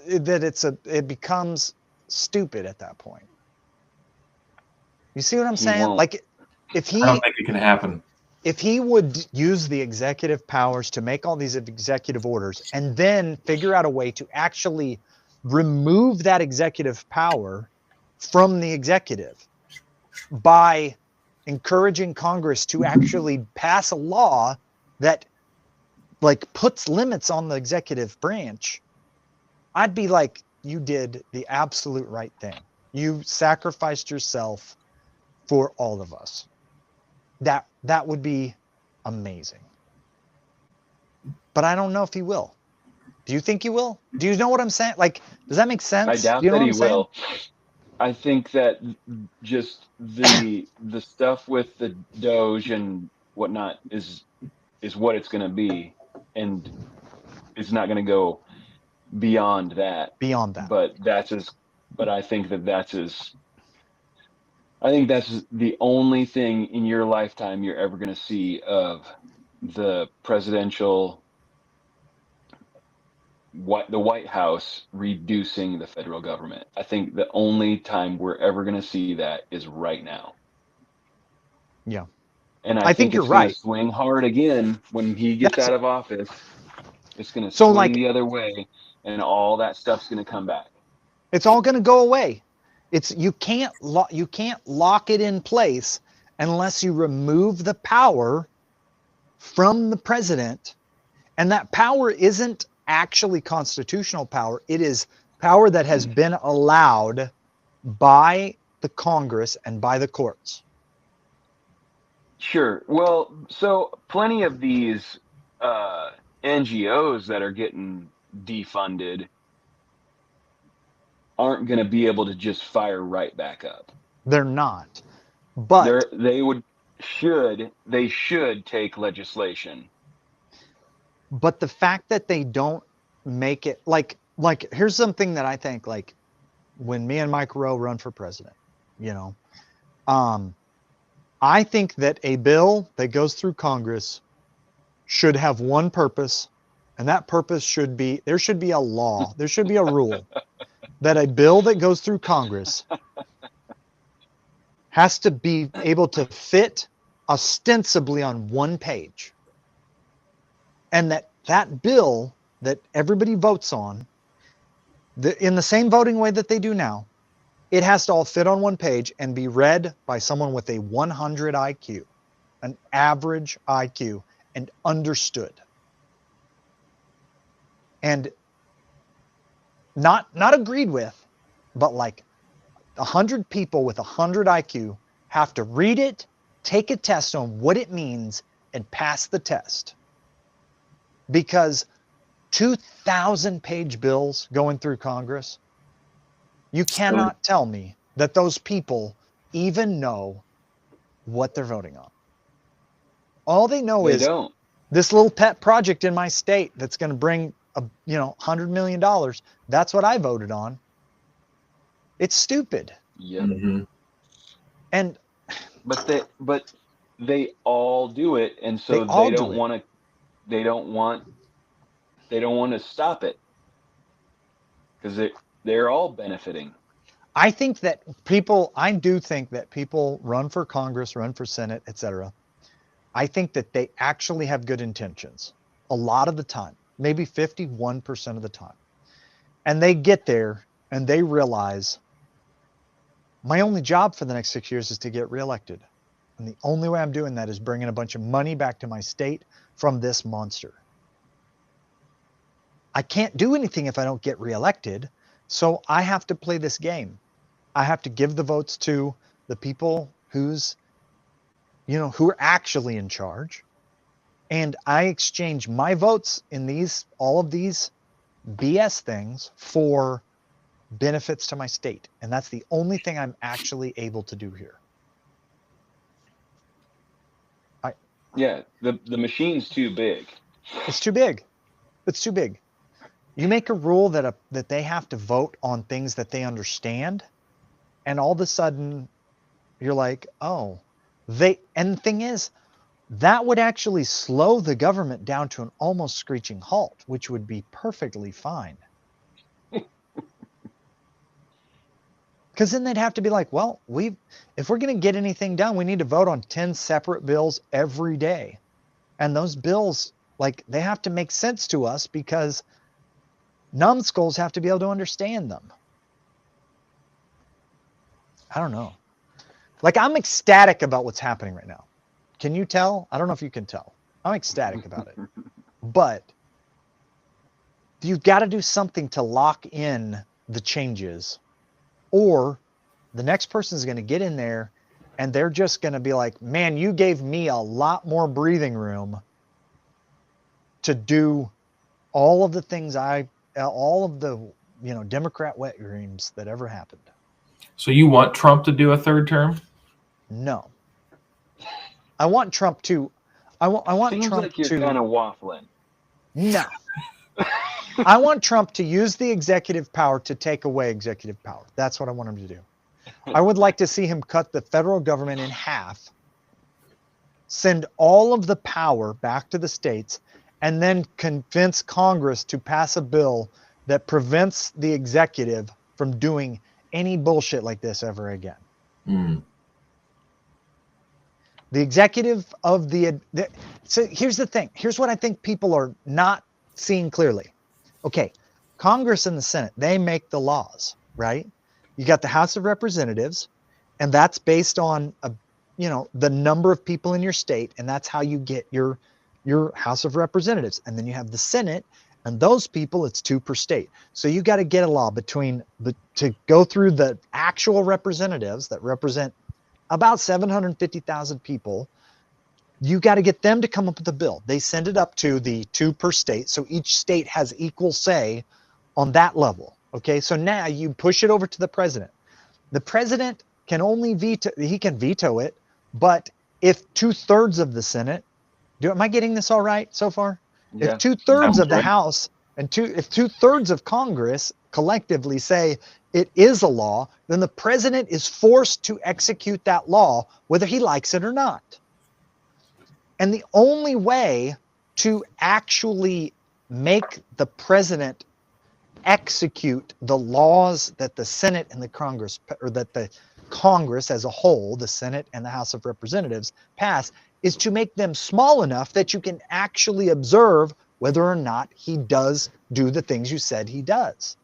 it becomes stupid at that point. You see what I'm saying? Won't. Like, if I don't think it can happen. If he would use the executive powers to make all these executive orders and then figure out a way to actually remove that executive power from the executive by encouraging Congress to actually pass a law that, like, puts limits on the executive branch, I'd be like, you did the absolute right thing. You sacrificed yourself for all of us. That would be amazing. But I don't know if he will. Do you think he will? Do you know what I'm saying? Like, does that make sense? I doubt Do you know that what he I'm will. I think that just the stuff with the Doge and whatnot is what it's going to be, and it's not going to go beyond that. Beyond that. But I think that's the only thing in your lifetime you're ever going to see of the presidential, the White House reducing the federal government. I think the only time we're ever going to see that is right now. Yeah. And I think you're it's going right. to swing hard again when he gets out of office. It's going to So, swing like, the other way, and all that stuff's going to come back. it's all going to go away. You can't lock it in place unless you remove the power from the president, and that power isn't actually constitutional power. It is power that has been allowed by the Congress and by the courts. Sure. Well, so plenty of these NGOs that are getting defunded aren't going to be able to just fire right back up. They're not. But they should take legislation. But the fact that they don't make it like here's something that I think, like, when me and Mike Rowe run for president, I think that a bill that goes through Congress should have one purpose, and that purpose should be, there should be a law, there should be a rule that a bill that goes through Congress has to be able to fit ostensibly on one page. And that bill that everybody votes on, in the same voting way that they do now, it has to all fit on one page and be read by someone with a 100 IQ, an average IQ, and understood. And not agreed with, but like 100 people with 100 IQ have to read it, take a test on what it means, and pass the test. Because 2,000-page bills going through Congress, you cannot tell me that those people even know what they're voting on. All they know is this little pet project in my state that's going to bring $100 million. That's what I voted on. It's stupid. Yeah. Mm-hmm. And but they all do it, and so they don't want to stop it because they're all benefiting. I do think that people run for Congress, run for Senate, etc. I think that they actually have good intentions a lot of the time, maybe 51% of the time. And they get there and they realize my only job for the next 6 years is to get reelected. And the only way I'm doing that is bringing a bunch of money back to my state from this monster. I can't do anything if I don't get reelected. So I have to play this game. I have to give the votes to the people who are actually in charge. And I exchange my votes in all of these BS things for benefits to my state. And that's the only thing I'm actually able to do here. Yeah, the machine's too big. It's too big. It's too big. You make a rule that they have to vote on things that they understand, and all of a sudden you're like, oh, and the thing is, that would actually slow the government down to an almost screeching halt, which would be perfectly fine. Because then they'd have to be like, well, if we're going to get anything done, we need to vote on 10 separate bills every day. And those bills, they have to make sense to us because numbskulls have to be able to understand them. I don't know. I'm ecstatic about what's happening right now. Can you tell? I don't know if you can tell. I'm ecstatic about it. But you've got to do something to lock in the changes, or the next person is going to get in there and they're just going to be like, man, you gave me a lot more breathing room to do all of the things all of the Democrat wet dreams that ever happened. So you want Trump to do a third term? No. I want Trump to. I want Seems Trump like you're to. kind of waffling. No. I want Trump to use the executive power to take away executive power. That's what I want him to do. I would like to see him cut the federal government in half, send all of the power back to the states, and then convince Congress to pass a bill that prevents the executive from doing any bullshit like this ever again. Mm. The executive of so here's the thing. Here's what I think people are not seeing clearly. Okay, Congress and the Senate, they make the laws, right? You got the House of Representatives, and that's based on the number of people in your state, and that's how you get your House of Representatives. And then you have the Senate, and those people, it's 2 per state. So you got to get a law to go through the actual representatives that represent about 750,000 people. You got to get them to come up with a bill. They send it up to the 2 per state. So each state has equal say on that level. Okay. So now you push it over to the president. The president can only veto it. But if 2/3 of the Senate, am I getting this all right so far? Yeah. If 2/3 of the House and if 2/3 of Congress collectively say it is a law, then the president is forced to execute that law, whether he likes it or not. And the only way to actually make the president execute the laws that the Senate and the Congress, or that the Congress as a whole, the Senate and the House of Representatives pass, is to make them small enough that you can actually observe whether or not he does do the things you said he does.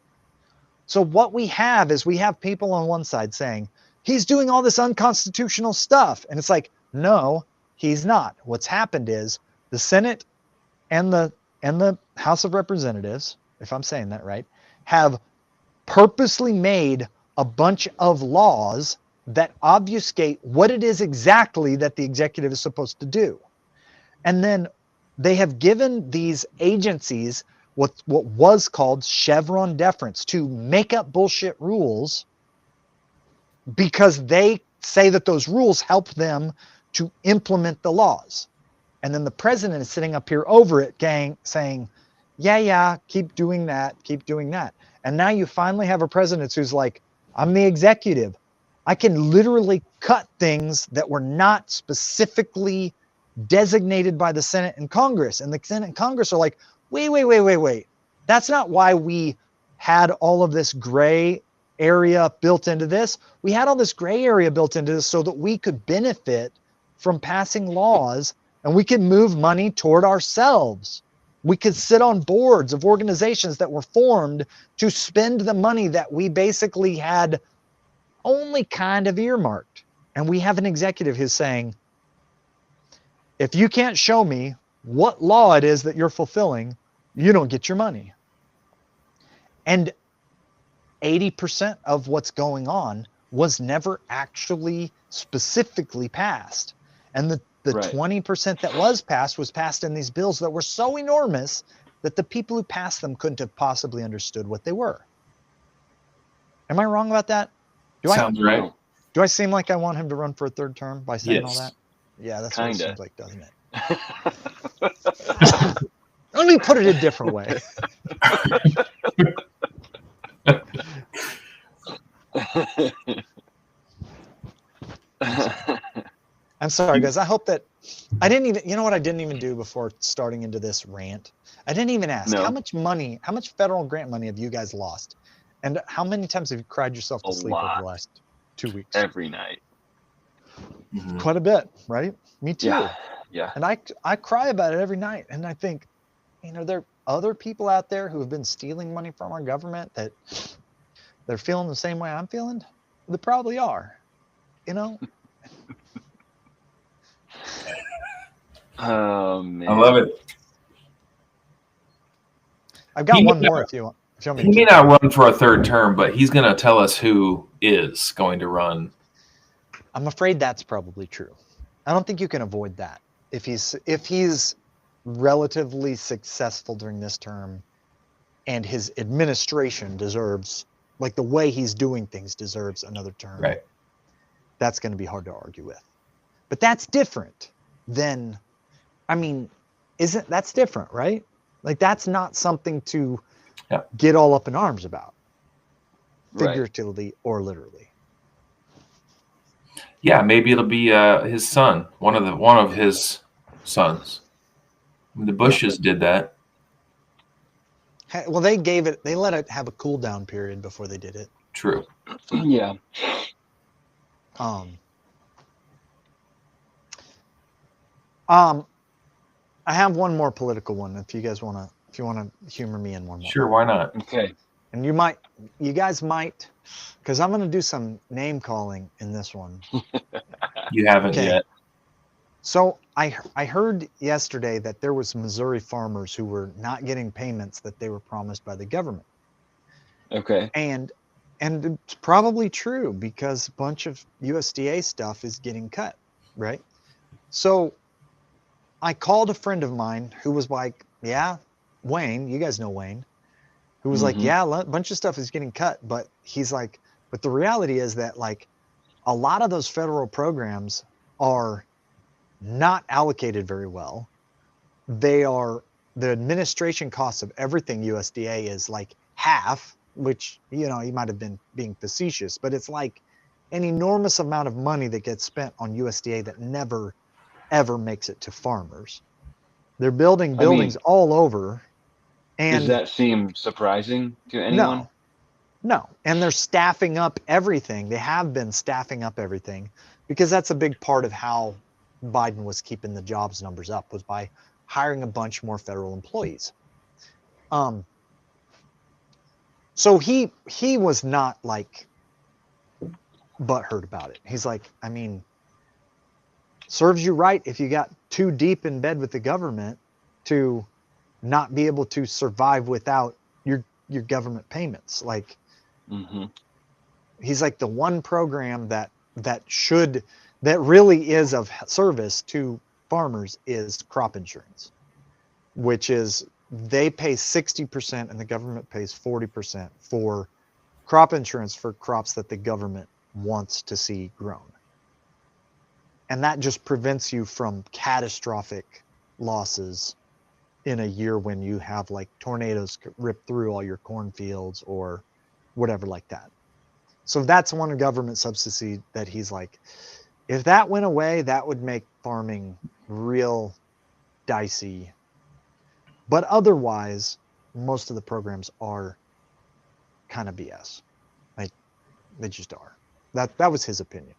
So what we have is we have people on one side saying, he's doing all this unconstitutional stuff. And it's like, no, he's not. What's happened is the Senate and the House of Representatives, if I'm saying that right, have purposely made a bunch of laws that obfuscate what it is exactly that the executive is supposed to do. And then they have given these agencies what was called Chevron deference to make up bullshit rules because they say that those rules help them to implement the laws. And then the president is sitting up here over it, saying, yeah, keep doing that, keep doing that. And now you finally have a president who's like, I'm the executive. I can literally cut things that were not specifically designated by the Senate and Congress. And the Senate and Congress are like, wait. That's not why we had all of this gray area built into this. We had all this gray area built into this so that we could benefit from passing laws and we could move money toward ourselves. We could sit on boards of organizations that were formed to spend the money that we basically had only kind of earmarked. And we have an executive who's saying, if you can't show me what law it is that you're fulfilling, you don't get your money. And 80% of what's going on was never actually specifically passed. And the Right. 20% that was passed in these bills that were so enormous that the people who passed them couldn't have possibly understood what they were. Am I wrong about that? Sounds right. Do I seem like I want him to run for a third term by saying all Yes. that? Yeah, that's Kinda. what it seems like, doesn't it? Let me put it a different way. I'm sorry, guys. I hope that I didn't even, you know what I didn't even do before starting into this rant? I didn't even ask No. how much federal grant money have you guys lost? And how many times have you cried yourself to A sleep over lot. the last 2 weeks? Every night. Mhm. Quite a bit, right? Me too. Yeah. And I cry about it every night. And I think, there are other people out there who have been stealing money from our government that they're feeling the same way I'm feeling. They probably are, Oh man. I love it. I've got He one may more if you want me He to may keep not going. run for a third term, but he's going to tell us who is going to run. I'm afraid that's probably true. I don't think you can avoid that. If he's relatively successful during this term and his administration deserves, like the way he's doing things deserves another term, Right. that's going to be hard to argue with. But that's different than, that's different, right? Like that's not something to get all up in arms about, figuratively or literally. Yeah, maybe it'll be his son, one of his sons. The Bushes did that. Well, they let it have a cool down period before they did it. True. Yeah. I have one more political one. If you want to humor me in one more. Sure, why not? Okay. And you guys might, because I'm going to do some name calling in this one. You haven't yet. So I heard yesterday that there was Missouri farmers who were not getting payments that they were promised by the government. Okay. And it's probably true because a bunch of USDA stuff is getting cut, right? So I called a friend of mine who was like, yeah, Wayne, you guys know Wayne, who was like, yeah, a bunch of stuff is getting cut. But he's like, but the reality is that like a lot of those federal programs are not allocated very well. The administration costs of everything USDA is like half, which, he might have been being facetious, but it's like an enormous amount of money that gets spent on USDA that never, ever makes it to farmers. They're building buildings all over. Does And that seem surprising to anyone? no. And they're staffing up everything. They have been staffing up everything because that's a big part of how Biden was keeping the jobs numbers up, was by hiring a bunch more federal employees. So he was not like butthurt about it. He's like, I mean, serves you right if you got too deep in bed with the government to not be able to survive without your government payments. Like, he's like, the one program that really is of service to farmers is crop insurance, which is they pay 60% and the government pays 40% for crop insurance for crops that the government wants to see grown. And that just prevents you from catastrophic losses in a year when you have like tornadoes rip through all your cornfields or whatever like that. So that's one government subsidy that he's like, if that went away, that would make farming real dicey. But otherwise, most of the programs are kind of BS. Like, they just are. That was his opinion.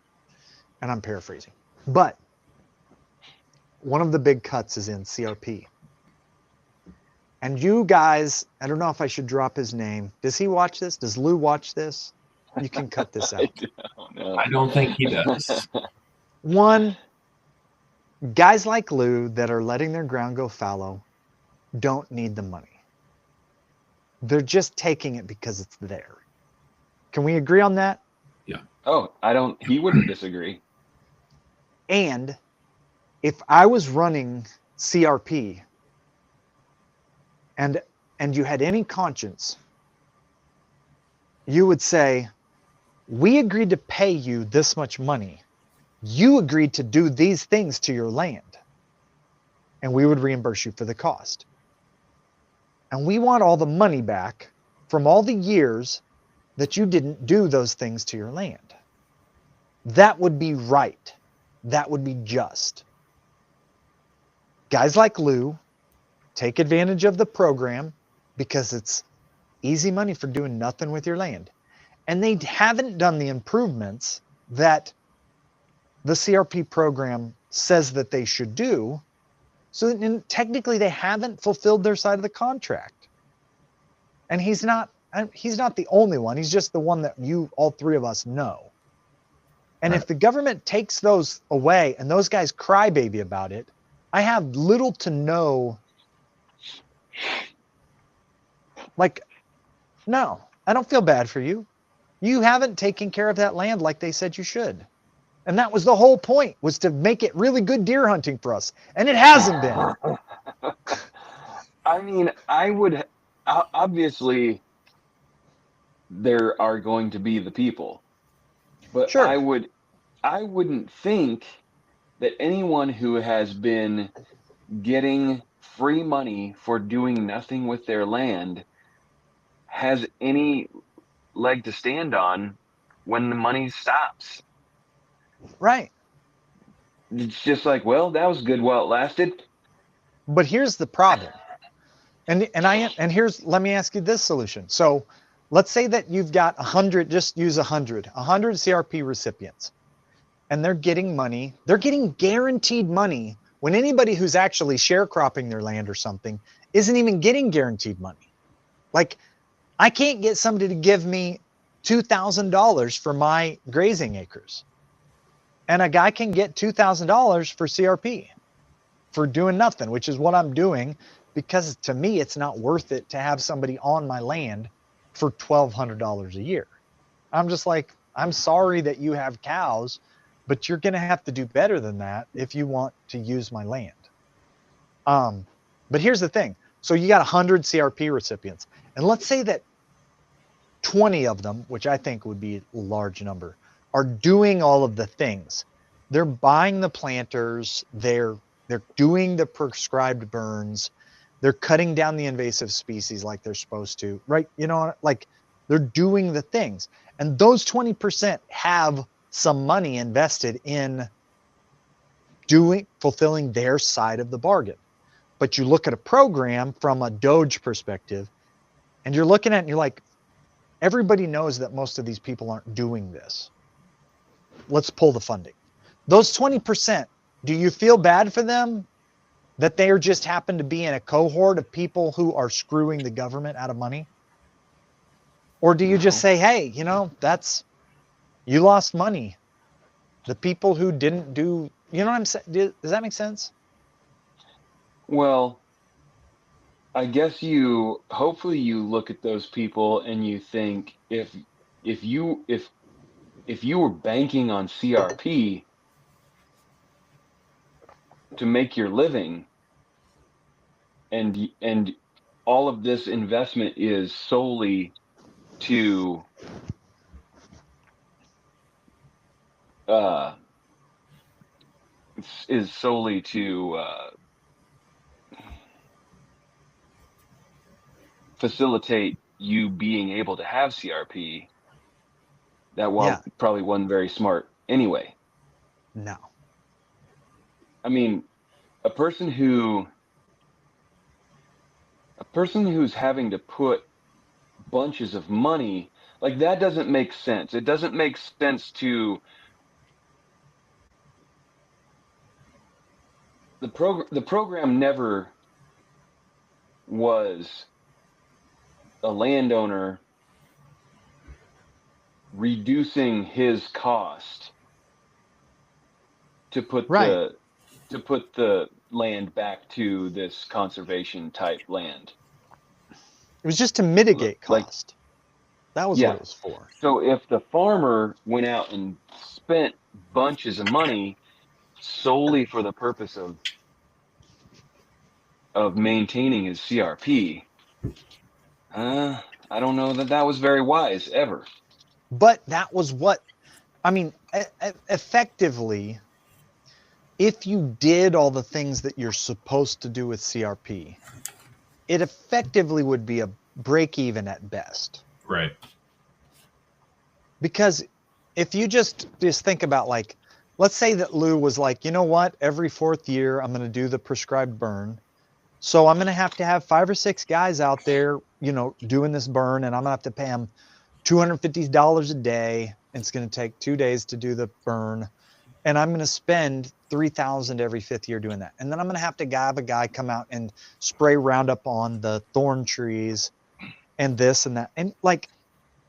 And I'm paraphrasing. But one of the big cuts is in CRP. And you guys, I don't know if I should drop his name. Does he watch this? Does Lou watch this? You can cut this out. I don't think he does. One, guys like Lou that are letting their ground go fallow don't need the money. They're just taking it because it's there. Can we agree on that? Yeah. Oh, he wouldn't disagree. And if I was running CRP and you had any conscience, you would say, we agreed to pay you this much money. You agreed to do these things to your land, and we would reimburse you for the cost. And we want all the money back from all the years that you didn't do those things to your land. That would be right. That would be just. Guys like Lou take advantage of the program because it's easy money for doing nothing with your land. And they haven't done the improvements that the CRP program says that they should do. So technically they haven't fulfilled their side of the contract. And he's not the only one. He's just the one that all three of us know. And if the government takes those away and those guys crybaby about it, I have little to no, like, no, I don't feel bad for you. You haven't taken care of that land like they said you should. And that was the whole point, was to make it really good deer hunting for us. And it hasn't been. I mean, obviously there are going to be the people, but sure. I wouldn't think that anyone who has been getting free money for doing nothing with their land has any leg to stand on when the money stops. Right. It's just like, well, that was good while it lasted. But here's the problem. Let me ask you this solution. So let's say that you've got 100, just use 100 CRP recipients, and they're getting money. They're getting guaranteed money when anybody who's actually sharecropping their land or something isn't even getting guaranteed money. Like, I can't get somebody to give me $2,000 for my grazing acres. And a guy can get $2,000 for CRP for doing nothing, which is what I'm doing, because to me, it's not worth it to have somebody on my land for $1,200 a year. I'm just like, I'm sorry that you have cows, but you're going to have to do better than that if you want to use my land. But here's the thing. So you got 100 CRP recipients, and let's say that 20 of them, which I think would be a large number, are doing all of the things. They're buying the planters, they're doing the prescribed burns, they're cutting down the invasive species like they're supposed to, right? You know, like, they're doing the things. And those 20% have some money invested in fulfilling their side of the bargain. But you look at a program from a Doge perspective, and you're looking at it and you're like, everybody knows that most of these people aren't doing this. Let's pull the funding. Those 20%, do you feel bad for them that they just happen to be in a cohort of people who are screwing the government out of money? Or do you just say, hey, you know, you lost money. The people who didn't do, you know what I'm saying? Does that make sense? Well, I guess hopefully you look at those people and you think if you were banking on CRP to make your living, and all of this investment is solely to uh is solely to facilitate you being able to have CRP, Yeah. probably wasn't very smart anyway. No. I mean, a person who's having to put bunches of money, like, that doesn't make sense. It doesn't make sense to the program never was a landowner reducing his cost to put Right. the land back to this conservation type land. It was just to mitigate Like, cost. That was what yeah. it was for. So if the farmer went out and spent bunches of money solely for the purpose of maintaining his CRP, I don't know that was very wise ever. But that was what, I mean, effectively, if you did all the things that you're supposed to do with CRP, it effectively would be a break even at best. Right. Because if you just think about, like, let's say that Lou was like, you know what, every 4th year I'm going to do the prescribed burn. So I'm going to have 5 or 6 guys out there, you know, doing this burn, and I'm going to have to pay them $250 a day. It's going to take 2 days to do the burn. And I'm going to spend $3,000 every 5th year doing that. And then I'm going to have a guy come out and spray Roundup on the thorn trees and this and that. And, like,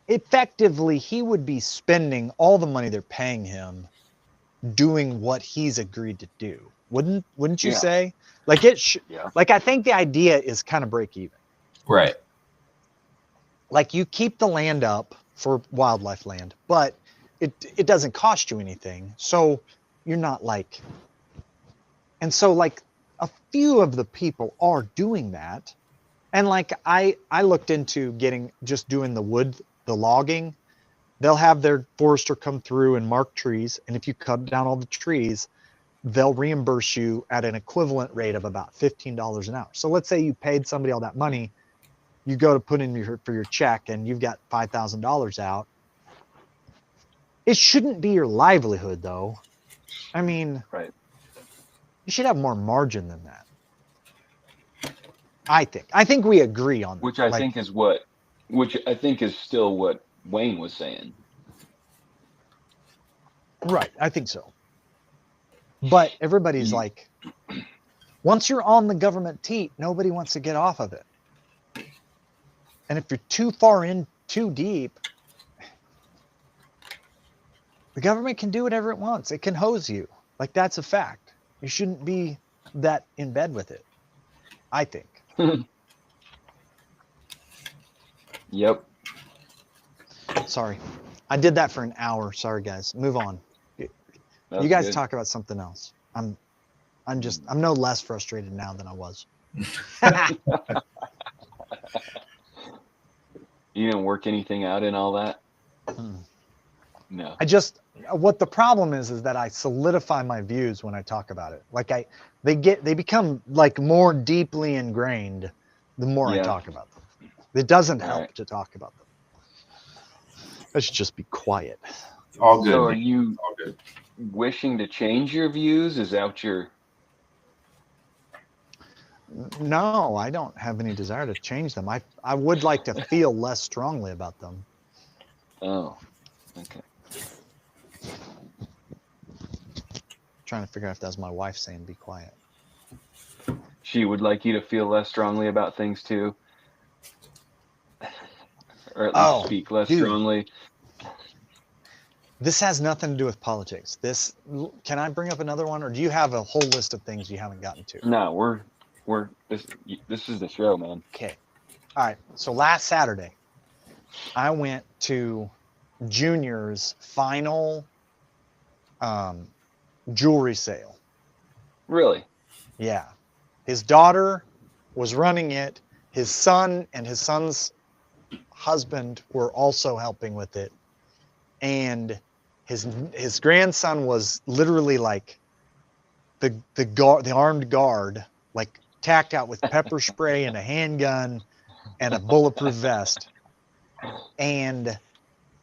effectively, he would be spending all the money they're paying him doing what he's agreed to do. Wouldn't you Yeah. say? Like, Yeah. like, I think the idea is kind of break even. Right. Like, you keep the land up for wildlife land, but it doesn't cost you anything. So you're not like, and so, like, a few of the people are doing that. And, like, I looked into just doing the logging. They'll have their forester come through and mark trees. And if you cut down all the trees, they'll reimburse you at an equivalent rate of about $15 an hour. So let's say you paid somebody all that money. You go to put in for your check and you've got $5,000 out. It shouldn't be your livelihood, though. I mean, Right. you should have more margin than that. I think we agree on that. Which I think is still what Wayne was saying. Right, I think so. But everybody's like, once you're on the government teat, nobody wants to get off of it. And if you're too far in, too deep, the government can do whatever it wants. It can hose you. Like, that's a fact. You shouldn't be that in bed with it, I think. Yep. Sorry. I did that for an hour. Sorry, guys. Move on. That's You guys good. talk about something else. I'm no less frustrated now than I was. You didn't work anything out in all that? Hmm. No. What the problem is that I solidify my views when I talk about it. Like, they become, like, more deeply ingrained the more I Yeah. talk about them. It doesn't All help right. to talk about them. I should just be quiet. All good. So are man. you All good. wishing to change your views? Is that what you're... No, I don't have any desire to change them. I would like to feel less strongly about them. Oh, okay. Trying to figure out if that's my wife saying be quiet. She would like you to feel less strongly about things too, or at least Oh, speak less dude, strongly. this has nothing to do with politics. Can I bring up another one, or do you have a whole list of things you haven't gotten to? No, we're this is the show, man. Okay. All right. So last Saturday, I went to Junior's final jewelry sale. Really? Yeah. His daughter was running it. His son and his son's husband were also helping with it. And his grandson was literally like the armed guard, like tacked out with pepper spray and a handgun and a bulletproof vest. And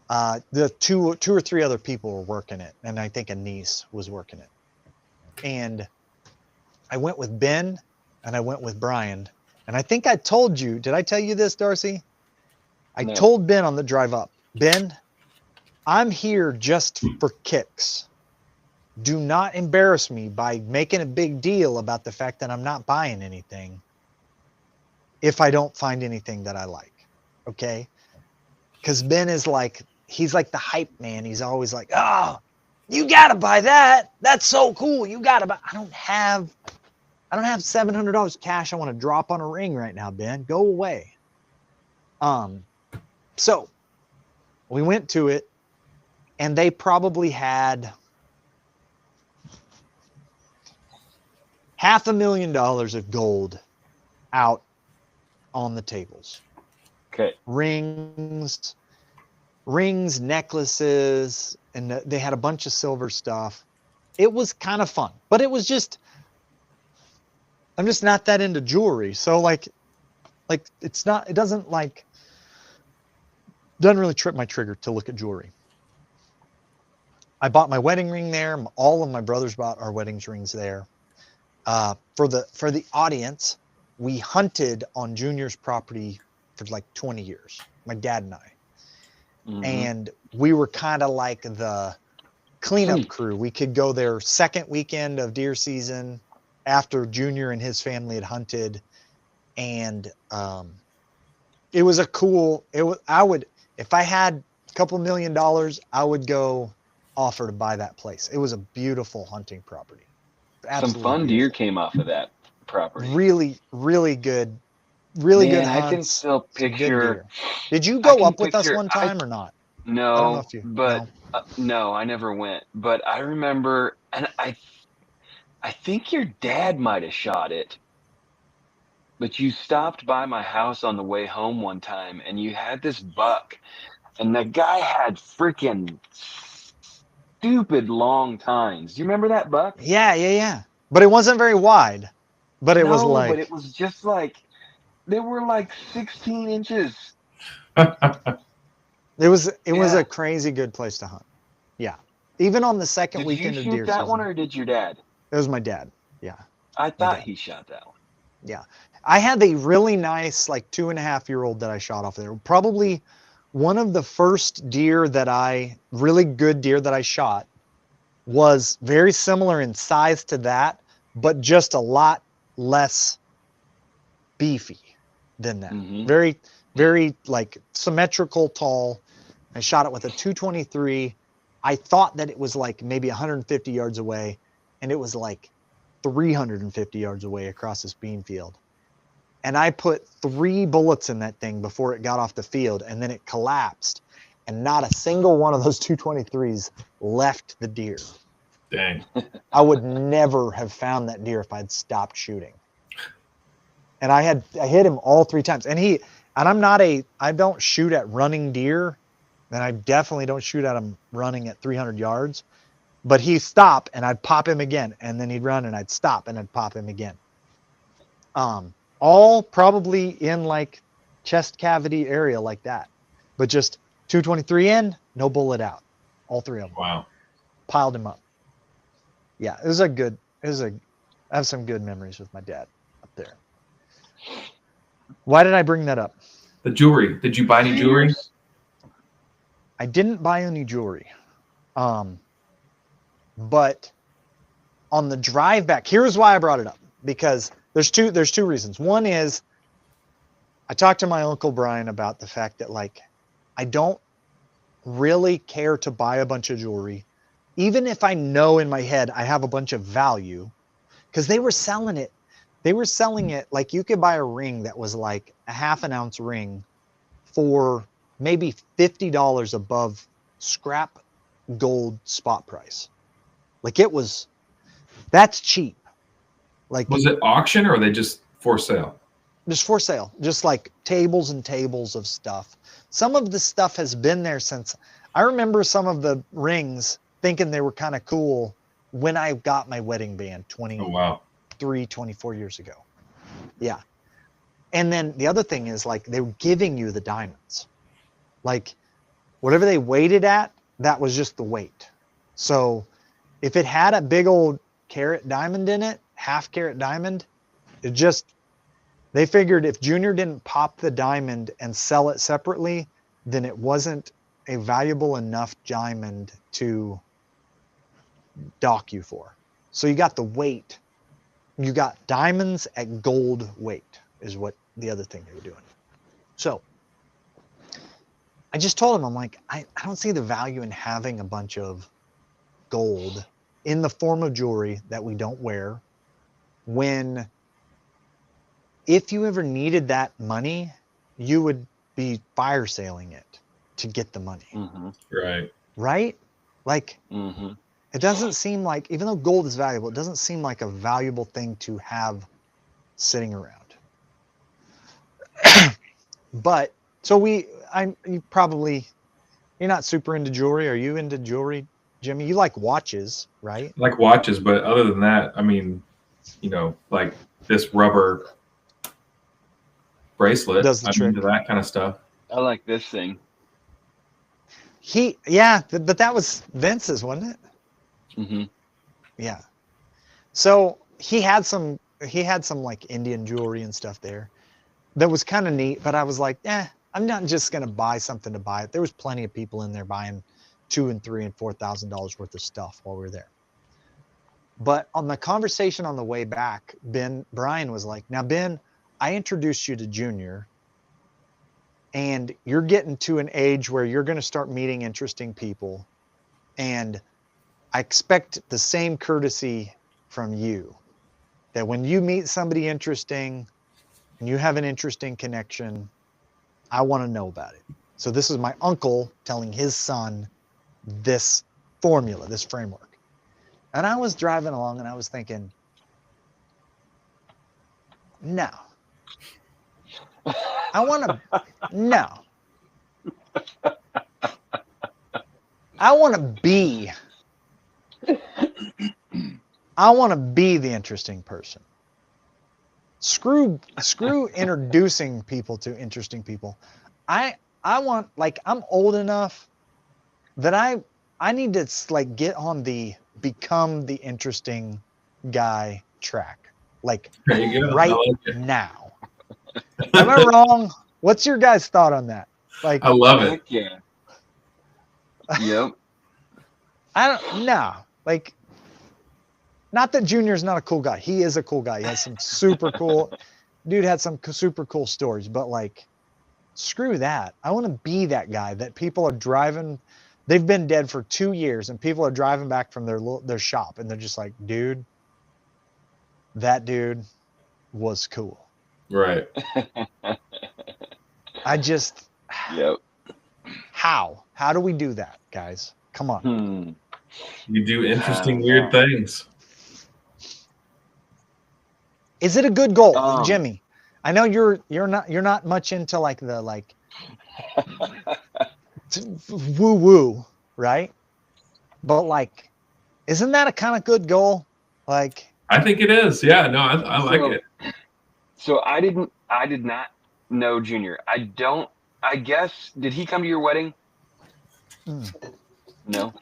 the two or three other people were working it, and I think a niece was working it. And I went with Ben, and I went with Brian, and I think I told you. Did I tell you this, Darcy? I No. told Ben on the drive up, Ben, I'm here just for kicks. Do not embarrass me by making a big deal about the fact that I'm not buying anything if I don't find anything that I like. Okay? Because Ben is like, he's like the hype man. He's always like, oh, you gotta buy that. That's so cool. You gotta buy. I don't have $700 cash I want to drop on a ring right now, Ben. Go away. So we went to it, and they probably had $500,000 of gold out on the tables. Okay. Rings, necklaces, and they had a bunch of silver stuff. It was kind of fun, but it was just, I'm just not that into jewelry. So like it's not, it doesn't really trip my trigger to look at jewelry. I bought my wedding ring there. All of my brothers bought our wedding rings there. For the audience, we hunted on Junior's property for like 20 years, my dad and I. Mhm. And we were kind of like the cleanup crew. We could go there second weekend of deer season after Junior and his family had hunted. And it was if I had a couple $1 million, I would go offer to buy that place. It was a beautiful hunting property. Absolutely Some fun beautiful. deer came off of that property. Really, really good. Really good Man, hunts. I can still some good picture. deer. Did you I go can up with us picture- one time or not? I don't know No, if you. but No. no, I never went. But I remember, and I think your dad might have shot it. But you stopped by my house on the way home one time, and you had this buck, and the guy had freaking stupid long tines. Do you remember that buck? Yeah. But it wasn't very wide. But it was No, like but it was just like they were like 16 inches. it was Yeah. a crazy good place to hunt. Yeah. Even on the second Did you weekend of shoot deer that season. one, or did your dad? It was my dad. Yeah. I My thought dad. he shot that one. Yeah. I had a really nice, like 2.5-year-old that I shot off there. Probably one of the first really good deer that I shot was very similar in size to that, but just a lot less beefy than that. Mhm. Very, very like symmetrical, tall. I shot it with a 223. I thought that it was like maybe 150 yards away, and it was like 350 yards away across this bean field. And I put 3 bullets in that thing before it got off the field, and then it collapsed, and not a single one of those 223s left the deer. Dang. I would never have found that deer if I'd stopped shooting. And I hit him all 3 times. And I don't shoot at running deer, and I definitely don't shoot at him running at 300 yards. But he'd stop, and I'd pop him again, and then he'd run, and I'd stop, and I'd pop him again. All probably in like chest cavity area like that, but just 223 in, no bullet out. All 3 of them. Wow. Piled him up. Yeah, I have some good memories with my dad up there. Why did I bring that up? The jewelry. Did you buy any jewelry? I didn't buy any jewelry. But on the drive back, here's why I brought it up. Because there's two reasons. One is I talked to my Uncle Brian about the fact that, like, I don't really care to buy a bunch of jewelry, even if I know in my head I have a bunch of value, because they were selling it. They were selling it like you could buy a ring that was like a half an ounce ring for maybe $50 above scrap gold spot price. Like that's cheap. Like, Was it auction or were they just for sale? just for sale, just like tables and tables of stuff. Some of the stuff has been there since I remember some of the rings thinking they were kind of cool when I got my wedding band 24 years ago. Yeah. And then the other thing is, like, they were giving you the diamonds. Like, whatever they weighted at, that was just the weight. So if it had a big old carat diamond in it, half carat diamond, they figured if Junior didn't pop the diamond and sell it separately, then it wasn't a valuable enough diamond to dock you for. So you got the weight. You got diamonds at gold weight is what the other thing they were doing. So I just told him, I'm like, I don't see the value in having a bunch of gold in the form of jewelry that we don't wear, when if you ever needed that money, you would be fire sailing it to get the money. Mm-hmm. Right. Right? Like, Mm-hmm. it doesn't seem like, even though gold is valuable, it doesn't seem like a valuable thing to have sitting around. But so you're not super into jewelry. Are you into jewelry, Jimmy? You like watches, right? I like watches, but other than that, I mean, like this rubber bracelet. Does the I'm trick. into that kind of stuff. I like this thing. But that was Vince's, wasn't it? Mm-hmm. Yeah. So he had some like Indian jewelry and stuff there that was kind of neat, but I was like, I'm not just gonna buy something to buy it. There was plenty of people in there buying $2,000 and $3,000 and $4,000 worth of stuff while we were there. But on the conversation on the way back, Brian was like, now Ben, I introduced you to Junior, and you're getting to an age where you're going to start meeting interesting people, and I expect the same courtesy from you, that when you meet somebody interesting and you have an interesting connection, I want to know about it. So this is my uncle telling his son this formula, this framework. And I was driving along and I was thinking, no. I want to be the interesting person. Screw introducing people to interesting people. I want, like, I'm old enough that I need to, like, get on the become the interesting guy track, like, There you go. right now. Am I wrong? What's your guys' thought on that? Like, I love it. Heck yeah. Yep. I don't know. Like, not that Junior's not a cool guy. He is a cool guy. He has some super cool, dude had some super cool stories, but, like, screw that. I want to be that guy that people are driving. They've been dead for 2 years and people are driving back from their shop and they're just like, dude, that dude was cool. Right. Yep. How do we do that, guys? Come on. You do interesting, weird things. Is it a good goal, Jimmy? I know you're not much into, like, the, like, woo woo, right? But, like, isn't that a kind of good goal? Like, I think it is. Yeah, no, I like it. So I did not know Junior. I guess, did he come to your wedding? No.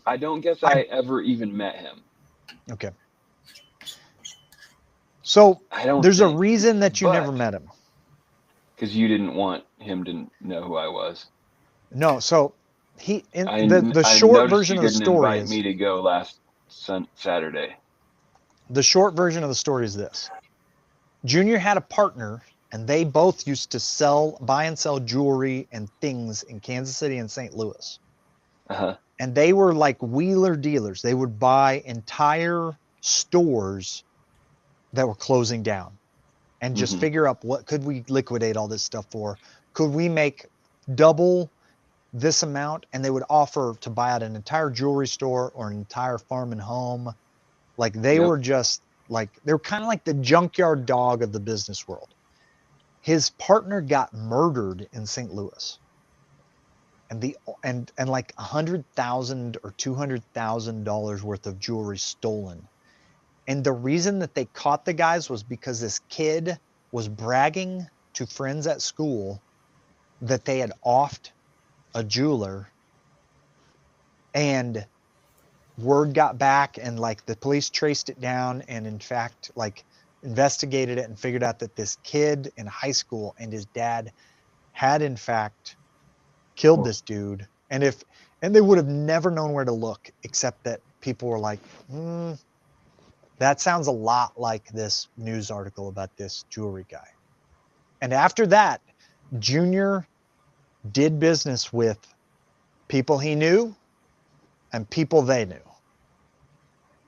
I don't guess I ever even met him. Okay. So I don't there's a think, reason that you never but met him. because you didn't want him to know who I was. No, so he in I the I short noticed version you of the didn't story invite is me to go last Saturday. the short version of the story is this. Junior had a partner and they both used to buy and sell jewelry and things in Kansas City and St. Louis. Uh-huh. And they were like wheeler dealers. They would buy entire stores that were closing down and just Hmm. figure out what could we liquidate all this stuff for? Could we make double this amount? And they would offer to buy out an entire jewelry store or an entire farm and home. Like they Yep. were just like, they were kind of like the junkyard dog of the business world. His partner got murdered in St. Louis. And like $100,000 or $200,000 worth of jewelry stolen. And the reason that they caught the guys was because this kid was bragging to friends at school that they had offed a jeweler, and word got back and like the police traced it down and in fact like investigated it and figured out that this kid in high school and his dad had in fact killed this dude. And they would have never known where to look except that people were like, that sounds a lot like this news article about this jewelry guy. And after that, Junior did business with people he knew and people they knew.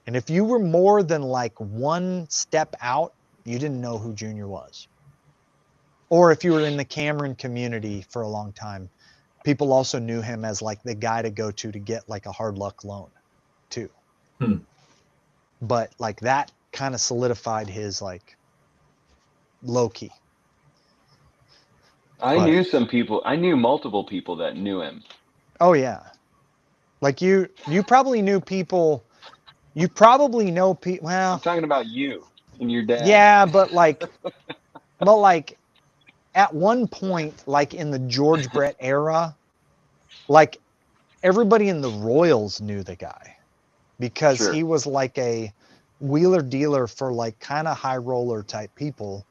And if you were more than like one step out, you didn't know who Junior was. Or if you were in the Cameron community for a long time, people also knew him as like the guy to go to get like a hard luck loan too. Hmm. But like that kind of solidified his like low key. I But knew some people. I knew multiple people that knew him. oh yeah. Like you probably knew people, you probably know people, I'm well, talking about you and your dad. yeah, but like at one point, like in the George Brett era, like everybody in the Royals knew the guy because Sure. he was like a wheeler dealer for like kind of high roller type people.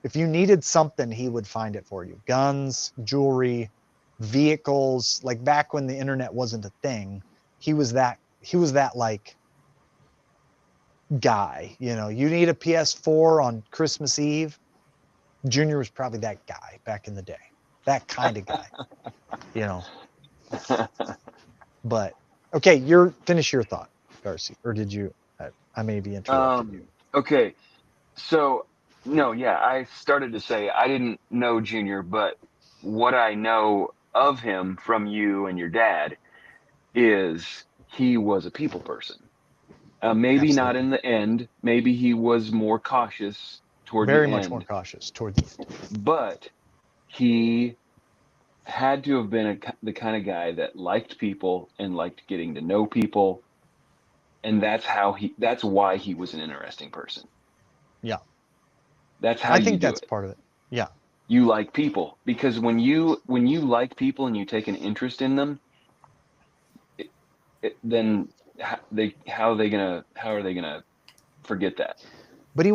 If you needed something, he would find it for you. Guns, jewelry, vehicles, like back when the internet wasn't a thing, he was that like guy, you need a PS4 on Christmas Eve. Junior was probably that guy back in the day. That kind of guy, you know. But okay, finish your thought, Darcy, or did you? I maybe interrupted you. Okay. So, no, yeah, I started to say I didn't know Junior, but what I know of him from you and your dad is he was a people person. Maybe not Absolutely, in the end. Maybe he was more cautious toward the very much more end, cautious toward the end. but he had to have been the kind of guy that liked people and liked getting to know people, and that's why he was an interesting person. Yeah, That's how I you think do that's it. part of it. Yeah, You like people because when you like people and you take an interest in them, then how are they gonna forget that? but he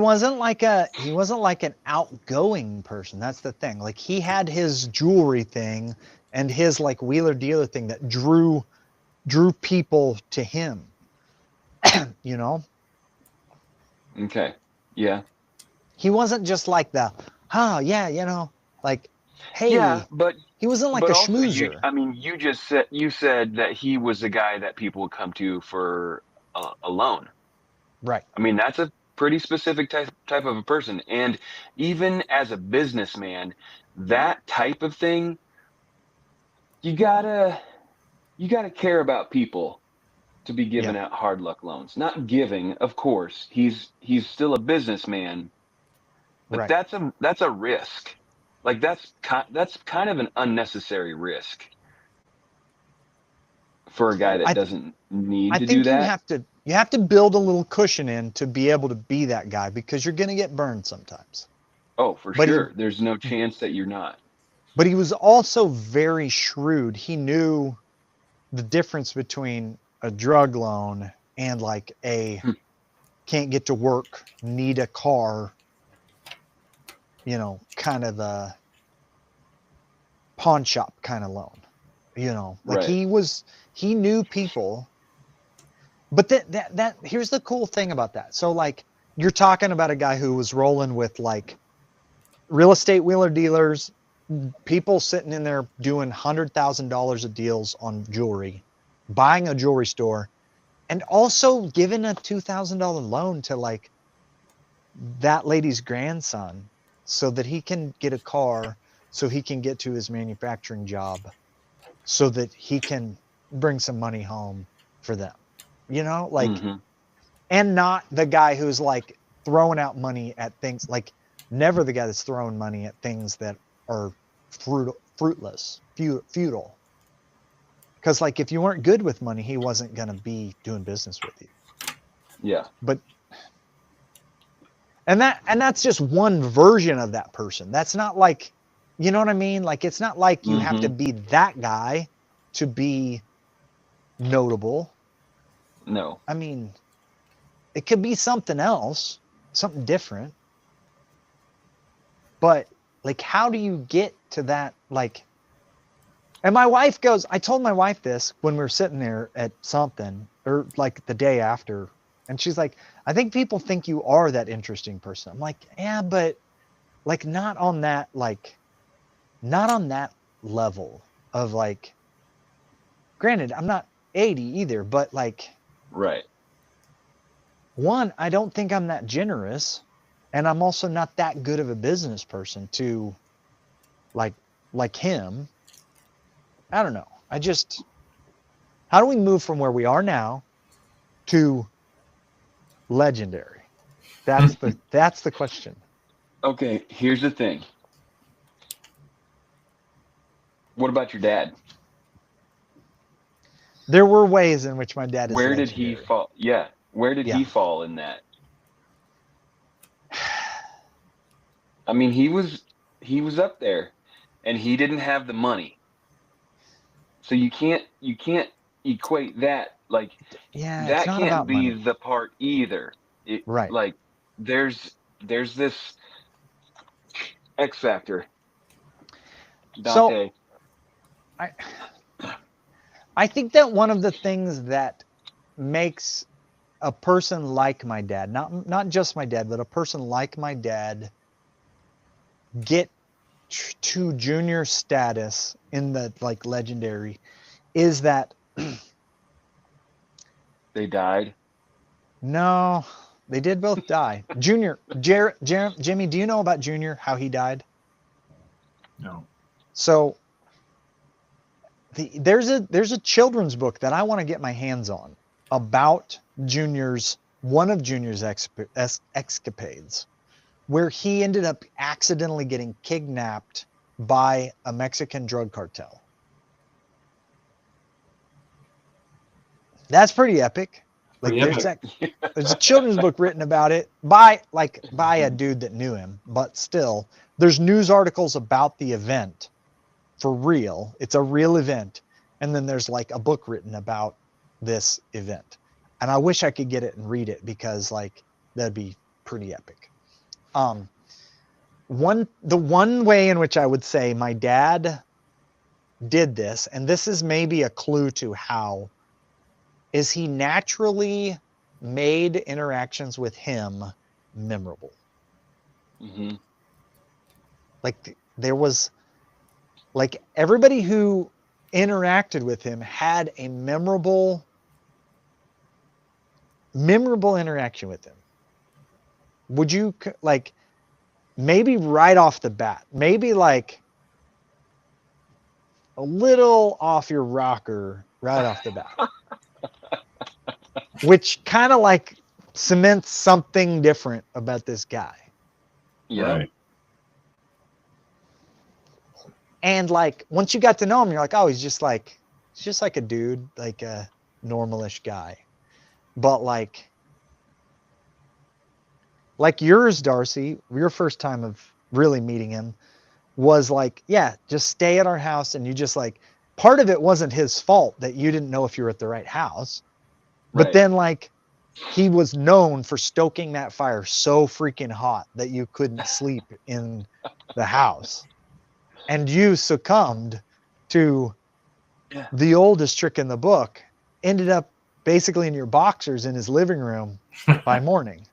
wasn't like an outgoing person. That's the thing. Like he had his jewelry thing and his like wheeler dealer thing that drew people to him. You know, Okay, yeah, he wasn't just like yeah, like, yeah, hey, but he wasn't like but a also schmoozer. I mean, you said that he was the guy that people would come to for a loan. Right. I mean, that's a pretty specific type of a person, and even as a businessman, that type of thing, you gotta you gotta care about people to be Yeah. giving out hard luck loans. Not giving, of course. He's still a businessman, but Right. that's a risk. Like that's kind of an unnecessary risk for a guy that I doesn't need I to do think you that. have to you have to build a little cushion in to be able to be that guy because you're going to get burned sometimes. Oh, for But he sure. There's no chance that you're not. but he was also very shrewd. He knew the difference between a drug loan and like a Hmm. can't get to work, need a car, you know, kind of the pawn shop kind of loan. You know, like Right. he knew people. But that here's the cool thing about that. So like you're talking about a guy who was rolling with like real estate wheeler dealers, people sitting in there doing $100,000 of deals on jewelry, buying a jewelry store, and also giving a $2,000 loan to like that lady's grandson so that he can get a car, so he can get to his manufacturing job, so that he can bring some money home for them. You know, like, Mm-hmm. and not the guy who's like throwing out money at things, like never the guy that's throwing money at things that are fruitless, futile. Because like if you weren't good with money, he wasn't going to be doing business with you. Yeah. But and that's just one version of that person. That's not like, you know what I mean? Like it's not like you have to Mm-hmm. be that guy to be notable. No. I mean, it could be something else, something different. But like how do you get to that, like, and my wife goes, I told my wife this when we were sitting there at something or like the day after, and she's like, I think people think you are that interesting person. I'm like, yeah, but like not on that, like not on that level of like, granted, I'm not 80 either, but like Right. one, I don't think I'm that generous, and I'm also not that good of a business person to like him. I don't know. I just, how do we move from where we are now to legendary? That's the question. Okay, here's the thing. What about your dad? There were ways in which my dad is Where did he legendary. fall? Yeah. Where did Yeah. he fall in that? I mean, he was up there and he didn't have the money. So you can't equate that, like, Yeah, it's that not can't about be money. the part either. It, Right. like, there's this X factor, So Dante. I I think that one of the things that makes a person like my dad, not just my dad, but a person like my dad get to junior status in the like legendary is that They died. no, they did both die. Junior, Jimmy, do you know about Junior, how he died? No. So there's a children's book that I want to get my hands on about one of Junior's escapades, where he ended up accidentally getting kidnapped by a Mexican drug cartel. That's pretty epic. Like Pretty epic. there's a children's book written about it by a dude that knew him, but still there's news articles about the event for real. It's a real event. And then there's like a book written about this event. And I wish I could get it and read it because like that'd be pretty epic. The one way in which I would say my dad did this, and this is maybe a clue to how, is he naturally made interactions with him memorable. Hmm. Like there was like everybody who interacted with him had a memorable interaction with him. Would you like maybe right off the bat, maybe like a little off your rocker right off the bat, which kind of like cements something different about this guy. Yeah. Right. And like once you got to know him, you're like, oh, he's just like a dude, like a normalish guy. But like yours, Darcy, your first time of really meeting him was like, yeah, just stay at our house. And you just like, part of it wasn't his fault that you didn't know if you were at the right house. But Right. then like he was known for stoking that fire so freaking hot that you couldn't sleep in the house. And you succumbed to Yeah. the oldest trick in the book, ended up basically in your boxers in his living room by morning.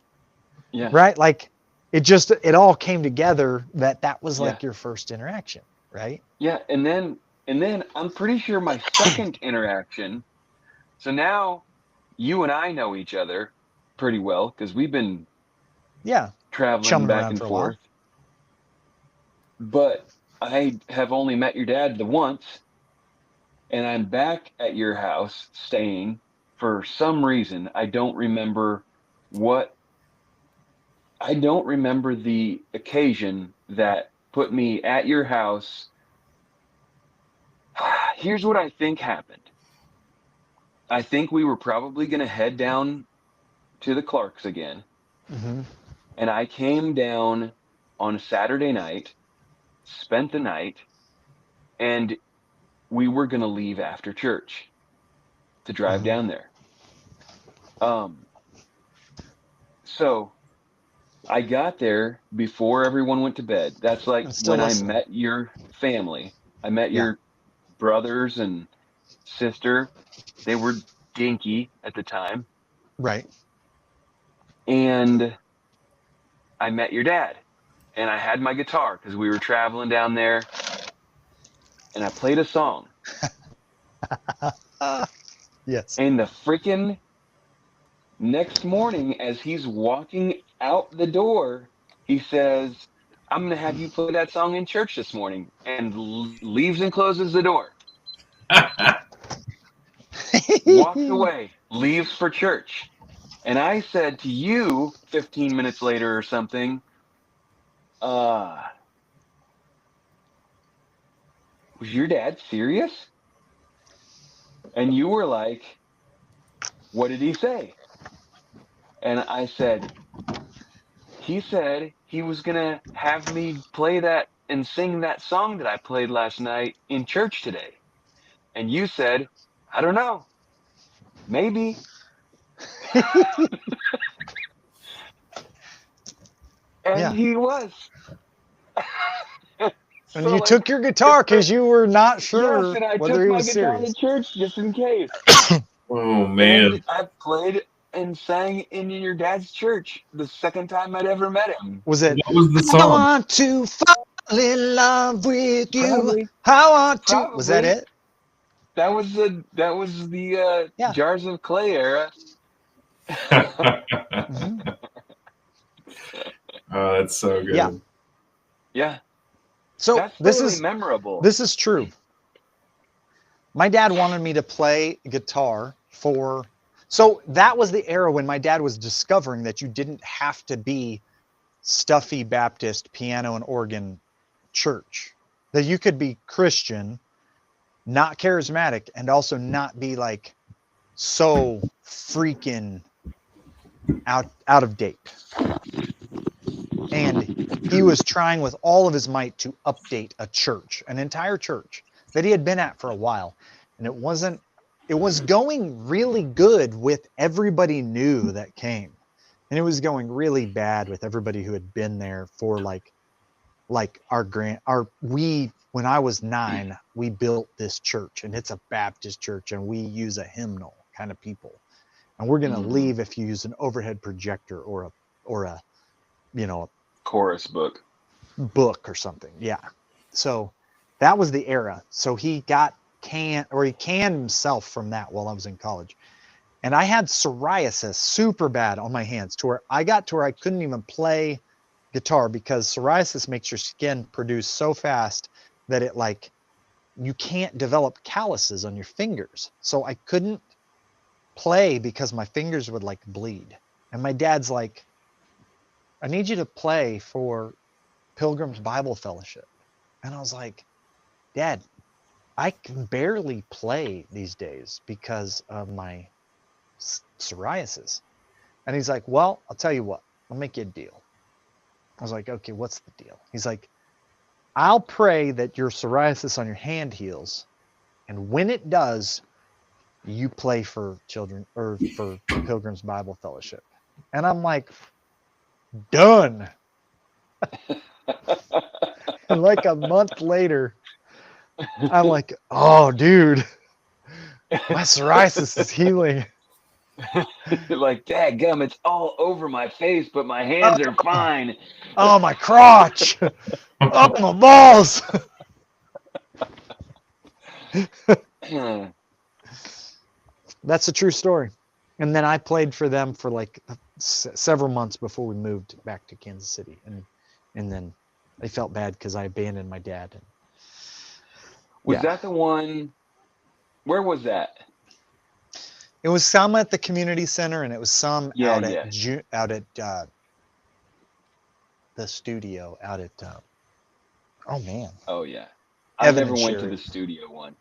Yeah. Right? Like it all came together that was Yeah. like your first interaction, right? Yeah. And then I'm pretty sure my second interaction. So now you and I know each other pretty well because we've been Yeah. traveling Chumming back around and for a while. forth. But I have only met your dad the once, and I'm back at your house staying for some reason. What I don't remember the occasion that put me at your house. Here's what I think happened. I think we were probably going to head down to the Clarks again, Mm-hmm. and I came down on a Saturday night, spent the night, and we were going to leave after church to drive Mm-hmm. down there. Um, so I got there before everyone went to bed. That's like I'm still when I listening. met your family. I met Yeah. your brothers and sister. They were dinky at the time. Right. And I met your dad. And I had my guitar because we were traveling down there. And I played a song. Yes. And the freaking next morning, as he's walking out the door, he says, I'm going to have you play that song in church this morning. And leaves and closes the door. Walks away, leaves for church. And I said to you 15 minutes later or something, uh, was your dad serious? And you were like, what did he say? And I said, he said he was going to have me play that and sing that song that I played last night in church today. And you said, I don't know, maybe. And Yeah. he was. And So, you like, took your it's guitar the, because you were not yes, sure and I whether took he my was guitar to serious. church just in case. Oh And man. I played and sang in your dad's church the second time I'd ever met him. Was it, What was the I song? want to fall in love with you. Probably, I want to. Was that probably it? that was the Yeah. Jars of Clay era. Mm-hmm. Oh, that's so Yeah. good. Yeah, So that's really memorable. this is true. My dad wanted me to play guitar for, so that was the era when my dad was discovering that you didn't have to be stuffy Baptist piano and organ church, that you could be Christian, not charismatic, and also not be like so freaking out of date. And he was trying with all of his might to update a church, an entire church that he had been at for a while. And it was going really good with everybody new that came. And it was going really bad with everybody who had been there for like when I was 9, we built this church and it's a Baptist church and we use a hymnal kind of people. And we're going to Mhm. leave if you use an overhead projector or a you know Chorus book. book or something. Yeah. So that was the era. So he canned himself from that while I was in college. And I had psoriasis super bad on my hands to where I couldn't even play guitar because psoriasis makes your skin produce so fast that it like you can't develop calluses on your fingers. So I couldn't play because my fingers would like bleed. And my dad's like, I need you to play for Pilgrim's Bible Fellowship. And I was like, Dad, I can barely play these days because of my psoriasis. And he's like, well, I'll tell you what, I'll make you a deal. I was like, okay, what's the deal? He's like, I'll pray that your psoriasis on your hand heals. And when it does, you play for children or for Pilgrim's Bible Fellowship. And I'm like, done. And like a month later, I'm like, oh, dude, my psoriasis is healing. Like, dadgum, it's all over my face, but my hands are fine. Oh, my crotch. Oh, my balls. That's a true story. And then I played for them for like several months before we moved back to Kansas City. And then they felt bad because I abandoned my dad. Was that the one? Where was that? It was some at the community center, and it was some out at the studio out at. Oh man. Oh yeah, I Evan never and went to Sherry. the studio one.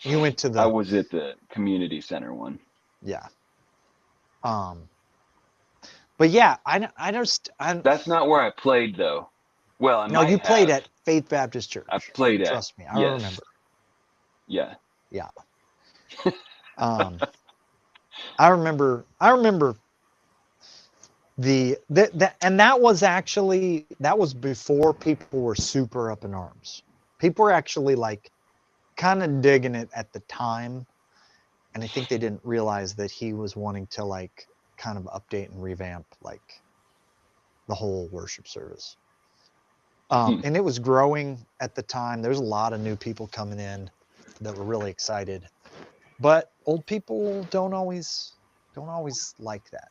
You went to the. I was at the community center one. Yeah. But yeah, That's not where I played though. Well, I No, might you played have. at Faith Baptist Church. I played at. Trust me, I yes. remember. Yeah. Yeah. I remember and that was before people were super up in arms. People were actually like kind of digging it at the time, and I think they didn't realize that he was wanting to like kind of update and revamp like the whole worship service. And it was growing at the time. There's a lot of new people coming in that were really excited, but old people don't always like that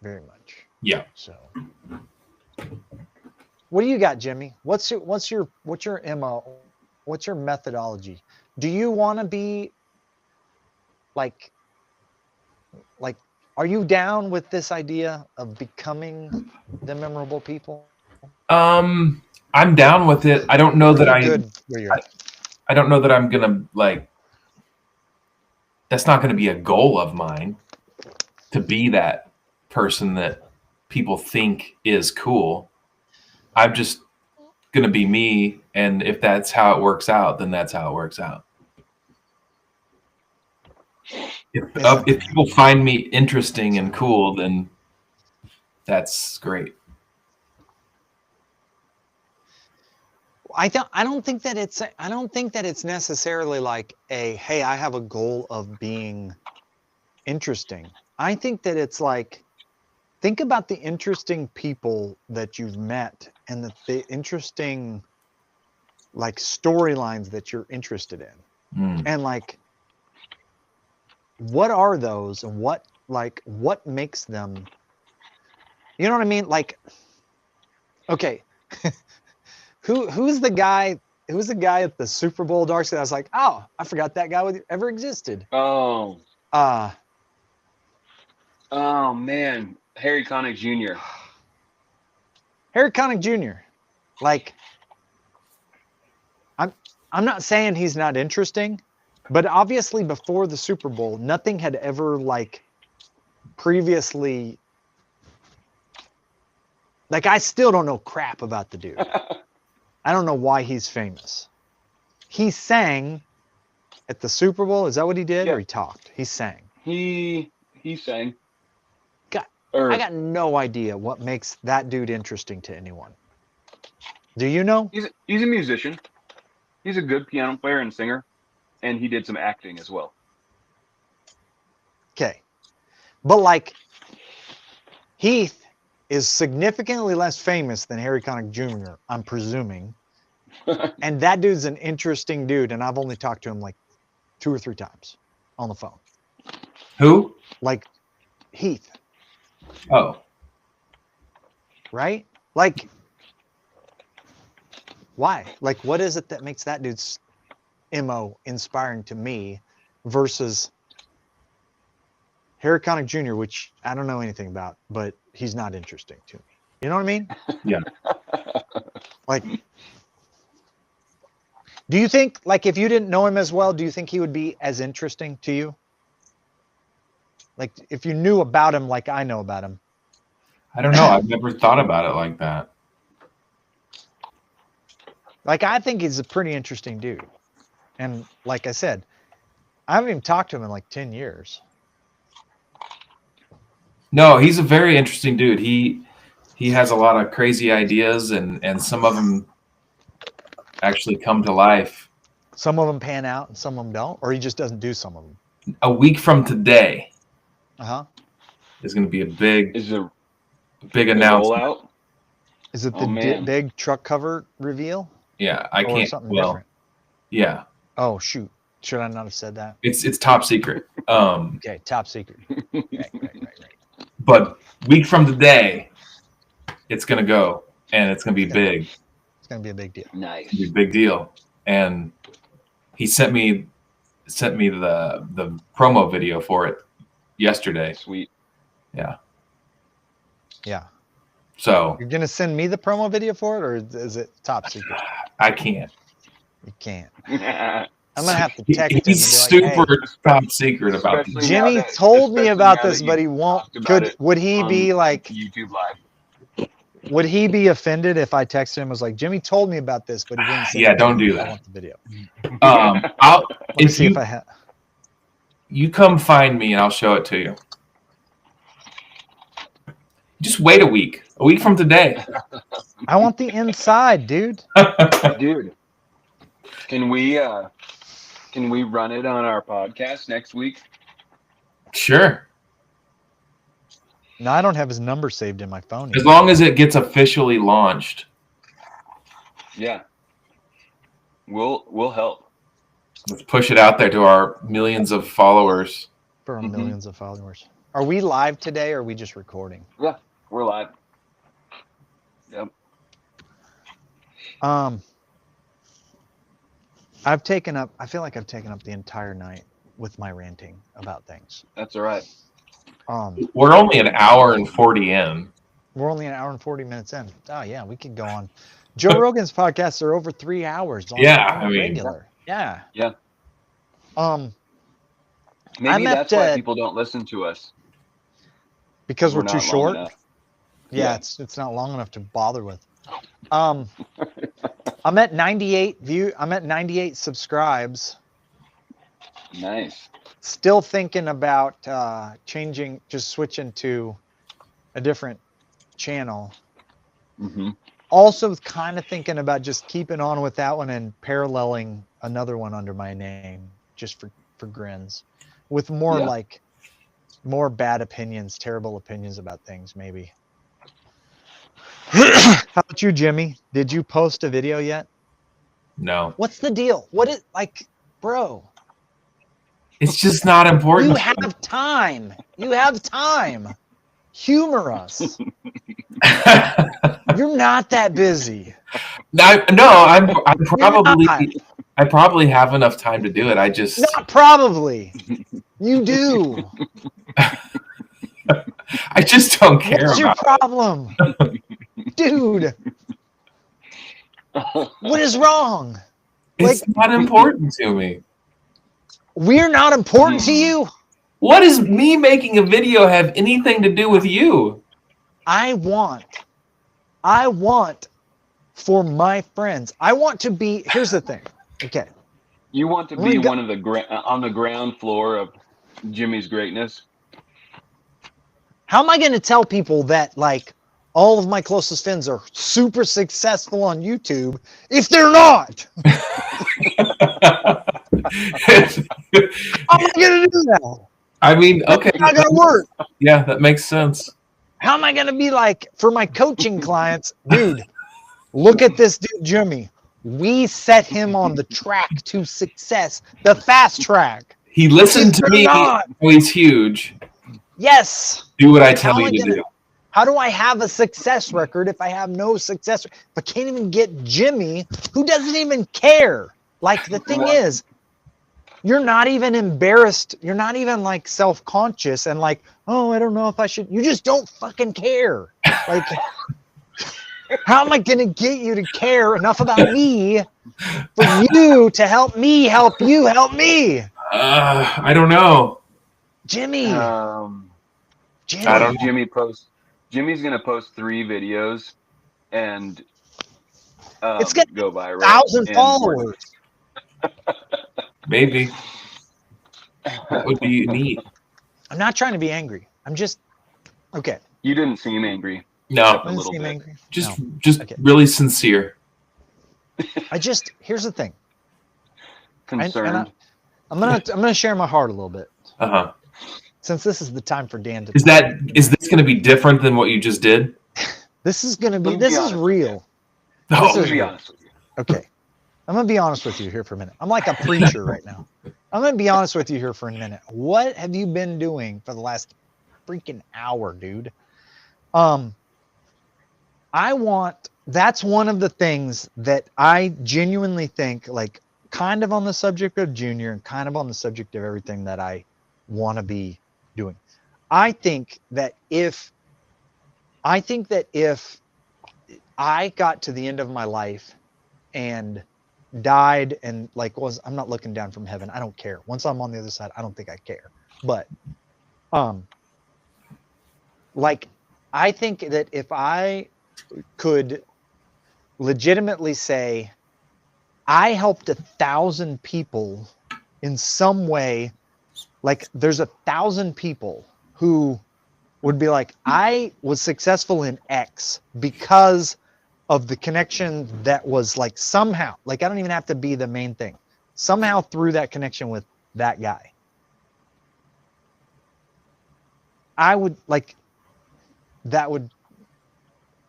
very much. Yeah. So, what do you got, Jimmy? What's your MO? What's your methodology? Do you want to be like, are you down with this idea of becoming the memorable people? I'm down with it. I don't know that I don't know that I'm gonna like. That's not going to be a goal of mine to be that person that people think is cool. I'm just going to be me, and if that's how it works out, then that's how it works out. If people find me interesting and cool, then that's great. I don't think that it's necessarily like hey, I have a goal of being interesting. I think that it's like, think about the interesting people that you've met and the interesting like storylines that you're interested in. And like, what are those, and what makes them, you know what I mean? Like, okay, who's the guy at the Super Bowl, Darcy? I was like, oh, I forgot that guy ever existed. Oh man, Harry Connick Jr. Harry Connick Jr. Like, I'm not saying he's not interesting, but obviously before the Super Bowl, nothing had ever like previously. Like, I still don't know crap about the dude. I don't know why he's famous. He sang at the Super Bowl. Is that what he did? Yeah. Or he talked? He sang. He sang. I got no idea what makes that dude interesting to anyone. Do you know? He's a musician. He's a good piano player and singer, and he did some acting as well. Okay. But like, Heath is significantly less famous than Harry Connick Jr., I'm presuming. And that dude's an interesting dude, and I've only talked to him like 2 or 3 times on the phone. Who? Like Heath. Oh. Right? Like, why? Like, what is it that makes that dude's MO inspiring to me versus Harry Connick Jr., which I don't know anything about, but he's not interesting to me. You know what I mean? Yeah. Like, do you think, like, if you didn't know him as well, do you think he would be as interesting to you? Like, if you knew about him like I know about him. I don't know. I've never thought about it like that. Like, I think he's a pretty interesting dude. And like I said, I haven't even talked to him in like 10 years. No, he's a very interesting dude. He has a lot of crazy ideas, and some of them actually come to life. Some of them pan out and some of them don't, or he just doesn't do some of them. A week from today Uh-huh. is going to be a big Is the announcement. rollout? Is it Oh, the man. big truck cover reveal? Yeah, I Or can't. something Well, different? yeah, Oh, shoot. Should I not have said that? it's top secret. Okay, top secret. Right. But week from today, it's going to go, and it's going to be big. It's going to be a big deal. Nice. It's going to be a big deal. And he sent me the promo video for it yesterday. Sweet. Yeah. Yeah. So You're going to send me the promo video for it, or is it top secret? I can't. You can't. I'm going to have to text him and He's be like, hey, super top secret about Especially this. Jimmy now that- told me especially about now this, that you but he won't. talked about it Would he be on like, YouTube Live? would he be offended if I texted him and was like, Jimmy told me about this, but he didn't send Yeah, it to don't me. do I that. want the video. I'll Let me if see you if I have. you come find me and I'll show it to you. Just wait a week from today. I want the inside, dude. Dude, can we run it on our podcast next week? Sure, No, I don't have his number saved in my phone. as Yet. long as it gets officially launched. Yeah. We'll help. Let's push it out there to our millions of followers. For our Mhm. millions of followers. Are we live today, or are we just recording? Yeah, we're live. Yep. I feel like I've taken up the entire night with my ranting about things. That's all right. We're only an hour and 40 in. We're only an hour and 40 minutes in. Oh yeah, we could go on. Joe Rogan's podcasts are over 3 hours on regular. Yeah. Yeah. I'm Maybe that's at, why people don't listen to us. because we're too not long short. enough. Yeah, Yeah. it's not long enough to bother with. I'm at 98 I'm at 98 subscribes. Nice. Still thinking about switching to a different channel. Mm-hmm. Also kind of thinking about just keeping on with that one and paralleling another one under my name just for grins, with more more bad opinions, terrible opinions about things, maybe. How about you, Jimmy? Did you post a video yet? No, What's the deal? What is, like, bro? it's just not important. You have time. You have time. Humor us. You're not that busy. I probably have enough time to do it. I just Not probably. You do. I just don't care What's your about problem? Dude, what is wrong? it. It's not important to me. We're not important to you? What does me making a video have anything to do with you? I want for my friends. I want to be, here's the thing. Okay. You want to be one of the on the ground floor of Jimmy's greatness? How am I going to tell people that, like, all of my closest friends are super successful on YouTube if they're not? How am I going to do that? I mean, okay. How going to work? Yeah, that makes sense. How am I going to be like, for my coaching clients, dude, look at this dude, Jimmy. We set him on the track to success, the fast track. He listened to me. Oh, he's huge. Yes. Do what I tell you to do. How do I have a success record if I have no success? If I can't even get Jimmy, who doesn't even care. Like, the thing is, you're not even embarrassed. You're not even, like, self-conscious and like, oh, I don't know if I should. You just don't fucking care. Like, how am I going to get you to care enough about me for you to help me help you help me? I don't know. Jimmy. Jimmy. I don't know. Jimmy's going to post 3 videos and it's going to go viral. 1,000 followers. Maybe. That would be neat. I'm not trying to be angry. I'm just okay. You didn't seem angry. No, I A didn't little seem bit. angry. just No. just Okay. really sincere. Here's the thing. Concerned. I'm gonna share my heart a little bit. Uh-huh. Since this is the time for Dan to Is talk. this going to be different than what you just did? This is gonna Let be me this be is honest with you. real. Oh, This Let is me be real. honest with you. Okay. I'm gonna be honest with you here for a minute. I'm like a preacher right now. I'm gonna be honest with you here for a minute. What have you been doing for the last freaking hour, dude? That's one of the things that I genuinely think, like, kind of on the subject of Junior and kind of on the subject of everything that I want to be doing. I think that if I got to the end of my life and died and I'm not looking down from heaven. I don't care. Once I'm on the other side, I don't think I care. But like I think that if I could legitimately say I helped 1,000 people in some way, like there's 1,000 people who would be like, I was successful in X because of the connection that was like somehow, like I don't even have to be the main thing. Somehow through that connection with that guy, I would like, that would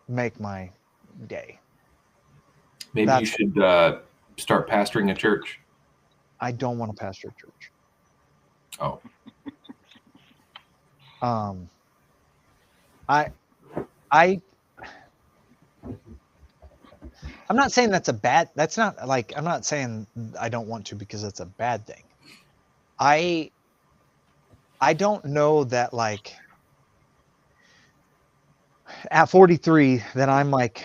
make my day. maybe you should start pastoring a church. I don't want to pastor a church. Oh, I'm not saying that's not like, I'm not saying I don't want to because that's a bad thing. I don't know that like at 43 that I'm like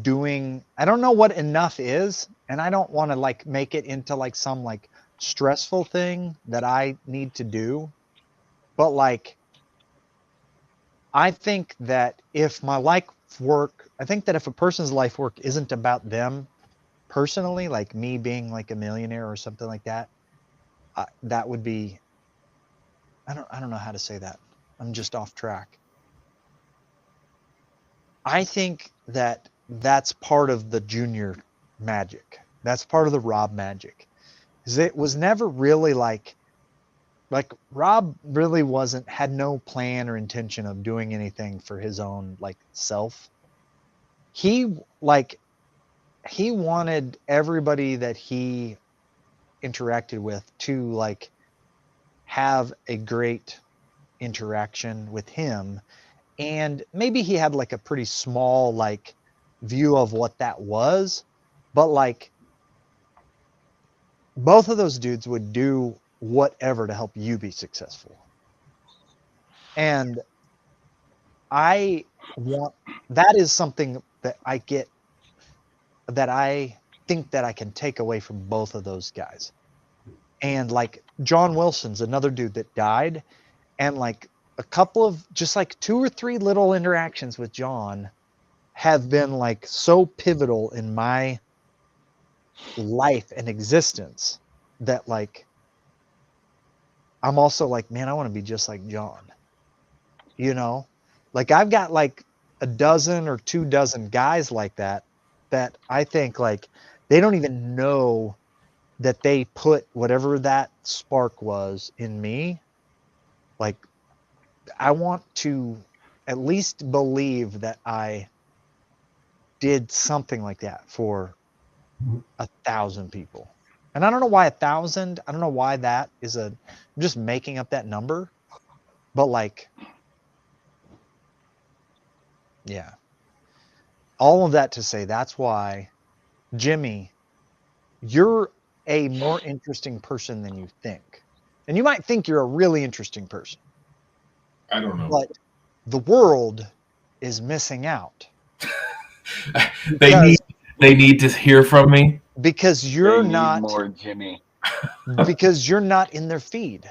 doing, I don't know what enough is, and I don't want to like make it into like some like stressful thing that I need to do. But like I think that if my life work, I think that if a person's life work isn't about them personally, like me being like a millionaire or something like that, that would be, I don't know how to say that. I'm just off track. I think that that's part of the Junior magic. That's part of the Rob magic. Is it was never really like Rob really had no plan or intention of doing anything for his own like self. He wanted everybody that he interacted with to like have a great interaction with him, and maybe he had like a pretty small like view of what that was, but like both of those dudes would do whatever to help you be successful. And I want, that is something that I get, that I think that I can take away from both of those guys. And like John Wilson's another dude that died, and like a couple of just like 2 or 3 little interactions with John have been like so pivotal in my life and existence that like I'm also like, man, I want to be just like John. You know? Like I've got like a dozen or 2 dozen guys like that I think like they don't even know that they put whatever that spark was in me. Like I want to at least believe that I did something like that for 1,000 people. And I don't know why 1,000. I don't know why that is I'm just making up that number. But like, yeah. All of that to say, that's why, Jimmy, you're a more interesting person than you think. And you might think you're a really interesting person, I don't know. but the world is missing out. They need to hear from me. Because They you're need not more Jimmy. because you're not in their feed.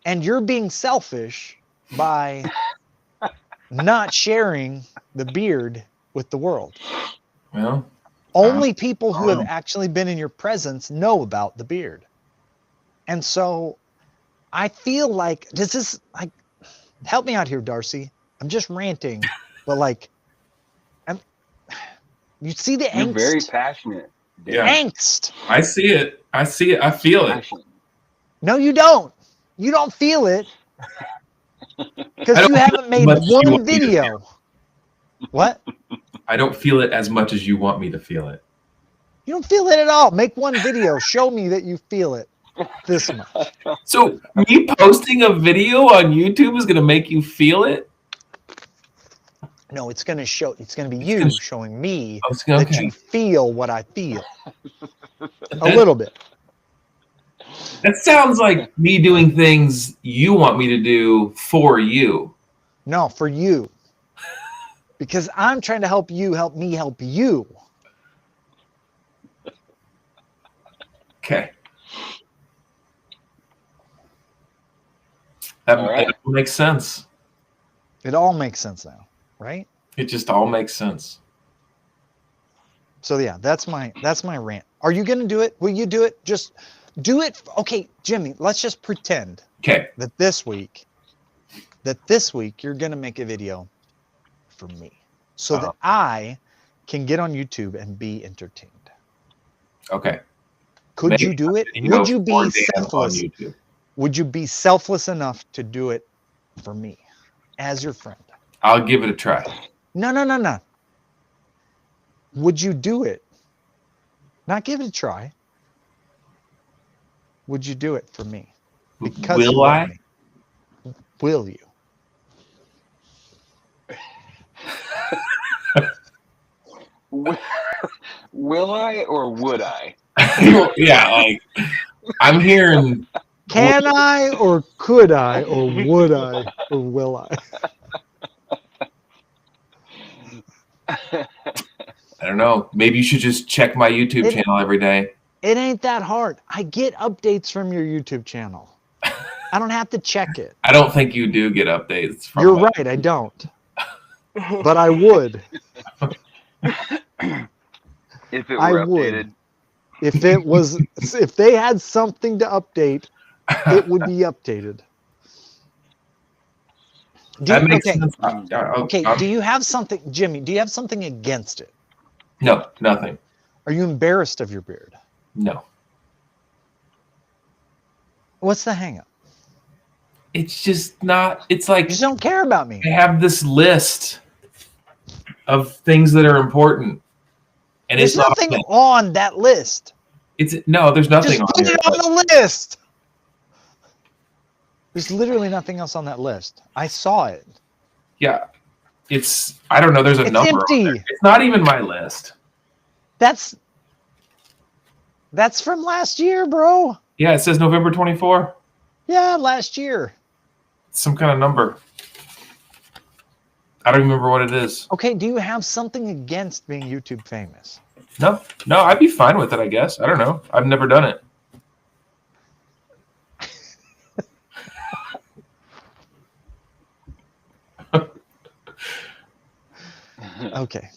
And you're being selfish by not sharing the beard with the world. Well, Only people who have actually been in your presence know about the beard. And so I feel like, does this, like, help me out here, Darcy. I'm just ranting, but like, you see the You're very angst? passionate. The Yeah. angst. I see it. I see it. I feel it. Passion. No, you don't. You don't feel it I because don't you feel haven't it as made much as you one want me to feel video. What? I don't feel it as much as you want me to feel it. You don't feel it at all. Make one video. Show me that you feel it this much. So me posting a video on YouTube is going to make you feel it? No, it's going to show. It's going to be It's you gonna showing me okay. that you feel what I feel. A little bit. That sounds like me doing things you want me to do for you. No, for you. Because I'm trying to help you help me help you. Okay. That, All right. that makes sense. It all makes sense now, right? It just all makes sense. So yeah, that's my rant. Are you gonna do it? Will you do it? Just do it. Okay, Jimmy, let's just pretend Okay. that this week you're gonna make a video for me. So that I can get on YouTube and be entertained. Okay. Could Make you do it? a video Would you for be Dan on selfless? YouTube. Would you be selfless enough to do it for me as your friend? I'll give it a try. No. Would you do it? Not give it a try. Would you do it for me? Because you Will love I? me. Will you? Will I or would I? Yeah, like I'm hearing. Can I or could I or would I or will I? I don't know. Maybe you should just check my YouTube channel every day. It ain't that hard. I get updates from your YouTube channel. I don't have to check it. I don't think you do get updates from You're my- right, I don't. But I would. If it I were would. updated. If they had something to update, it would be updated. That makes okay. sense. Okay, do you have something, Jimmy, do you have something against it? No, nothing. Are you embarrassed of your beard? No. What's the hang up? It's just not. It's like You just don't care about me. I have this list of things that are important, and There's it's not. nothing on that list. It's no. There's nothing Just on put there. it on the list. There's literally nothing else on that list. I saw it. Yeah, it's. I don't know. There's a It's number. empty. On there. It's not even my list. That's from last year, bro. Yeah, it says November 24. Yeah, last year. Some kind of number. I don't even remember what it is. Okay, do you have something against being YouTube famous? No, I'd be fine with it. I guess. I don't know. I've never done it. Okay.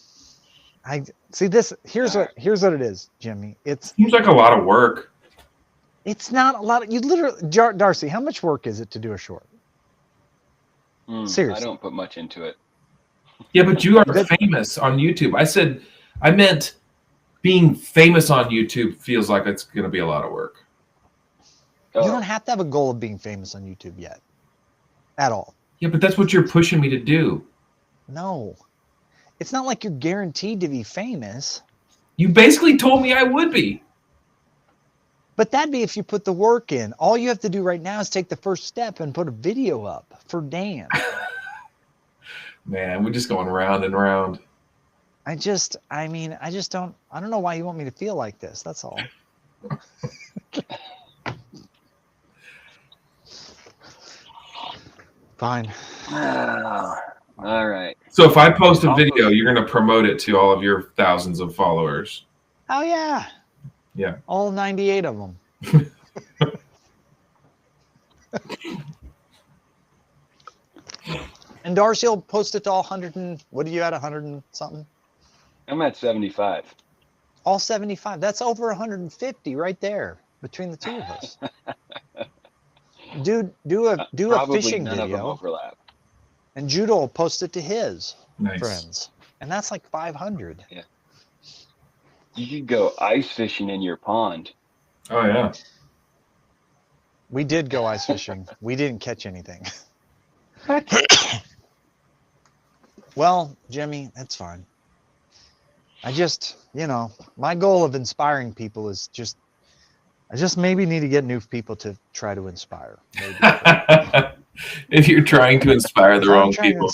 I see this. Here's what it is, Jimmy. Seems like a lot of work. It's not a lot of, you literally, Darcy, how much work is it to do a short? Seriously. I don't put much into it. Yeah, but you are famous on YouTube. I meant being famous on YouTube feels like it's going to be a lot of work. You don't have to have a goal of being famous on YouTube yet. At all. Yeah, but that's what you're pushing me to do. No. It's not like you're guaranteed to be famous. You basically told me I would be. But that'd be if you put the work in. All you have to do right now is take the first step and put a video up for Dan. Man, we're just going round and round. I don't know why you want me to feel like this. That's all. Fine. All right. So if I post a video, you're going to promote it to all of your thousands of followers. Oh, yeah. Yeah. All 98 of them. And Darcy will post it to all 100 and, what are you at, 100 and something? I'm at 75. All 75. That's over 150 right there. between the two of us. Dude, do a Probably fishing none of them video, overlap. and Judo will post it to his Nice. friends, and that's like 500. Yeah. You could go ice fishing in your pond. Oh yeah. We did go ice fishing. We didn't catch anything. Well, Jimmy, that's fine. I just, my goal of inspiring people is just, I just maybe need to get new people to try to inspire. Maybe. If you're trying to inspire the wrong people.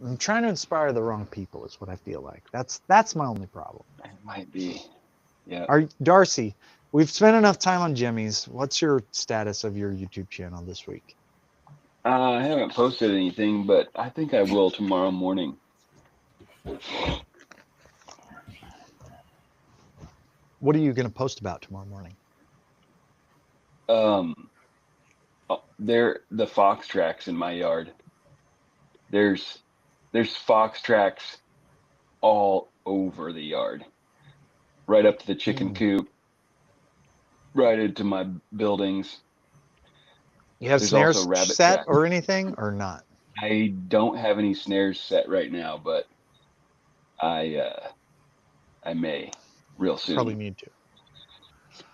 I'm trying to inspire the wrong people is what I feel like. That's my only problem. It might be. Yeah. Darcy, we've spent enough time on Jimmy's. What's your status of your YouTube channel this week? I haven't posted anything, but I think I will tomorrow morning. What are you going to post about tomorrow morning? They're the fox tracks in my yard. There's fox tracks all over the yard, right up to the chicken coop, right into my buildings. You have There's snares also rabbit set tracks. or anything, or not? I don't have any snares set right now, but I may real soon. Probably need to.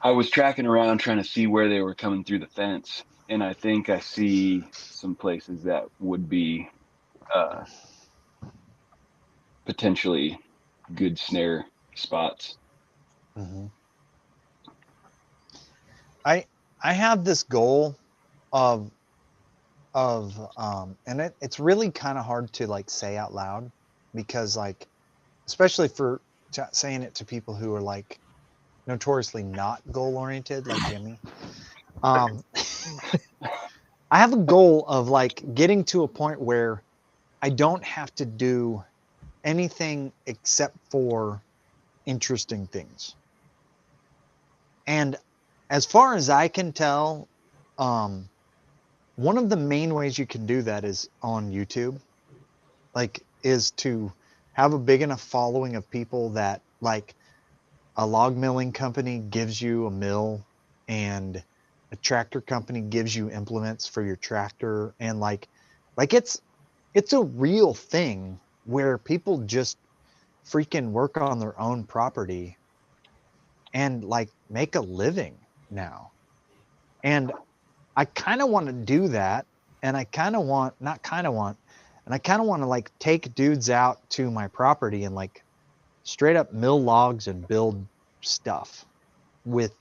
I was tracking around trying to see where they were coming through the fence, and I think I see some places that would be potentially good snare spots. Mm-hmm. I have this goal of and it's really kind of hard to like say out loud, because like, especially for saying it to people who are like notoriously not goal oriented like Jimmy. I have a goal of like getting to a point where I don't have to do anything except for interesting things. And as far as I can tell, one of the main ways you can do that is on YouTube, like, is to have a big enough following of people that, like, a log milling company gives you a mill, and a tractor company gives you implements for your tractor, and like it's a real thing where people just freaking work on their own property and like make a living now. And I kind of want to do that, and I kind of want to like take dudes out to my property and like straight up mill logs and build stuff with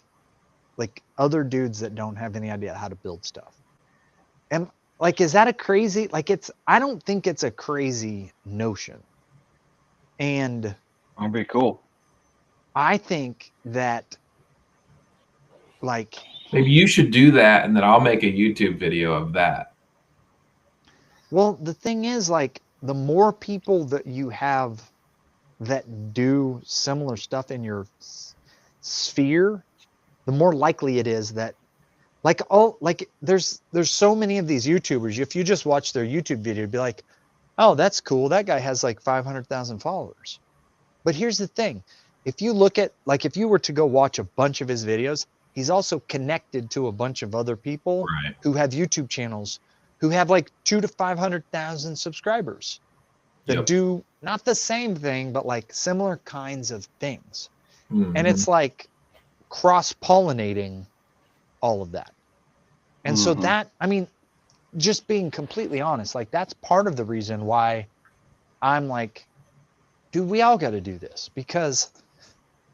like other dudes that don't have any idea how to build stuff. And like, is that a crazy, like, I don't think it's a crazy notion. And That'd be cool. I think that, like, maybe you should do that, and then I'll make a YouTube video of that. well, the thing is, like, the more people that you have that do similar stuff in your sphere, the more likely it is that, like, there's so many of these YouTubers, if you just watch their YouTube video, you'd be like, oh, that's cool, that guy has like 500,000 followers. But here's the thing, if you look at, like, if you were to go watch a bunch of his videos, he's also connected to a bunch of other people who have YouTube channels who have like 200,000 to 500,000 subscribers that do not the same thing, but like similar kinds of things. Mm-hmm. And it's like cross-pollinating all of that. And so that, I mean, just being completely honest, like, that's part of the reason why I'm like, dude, we all got to do this, because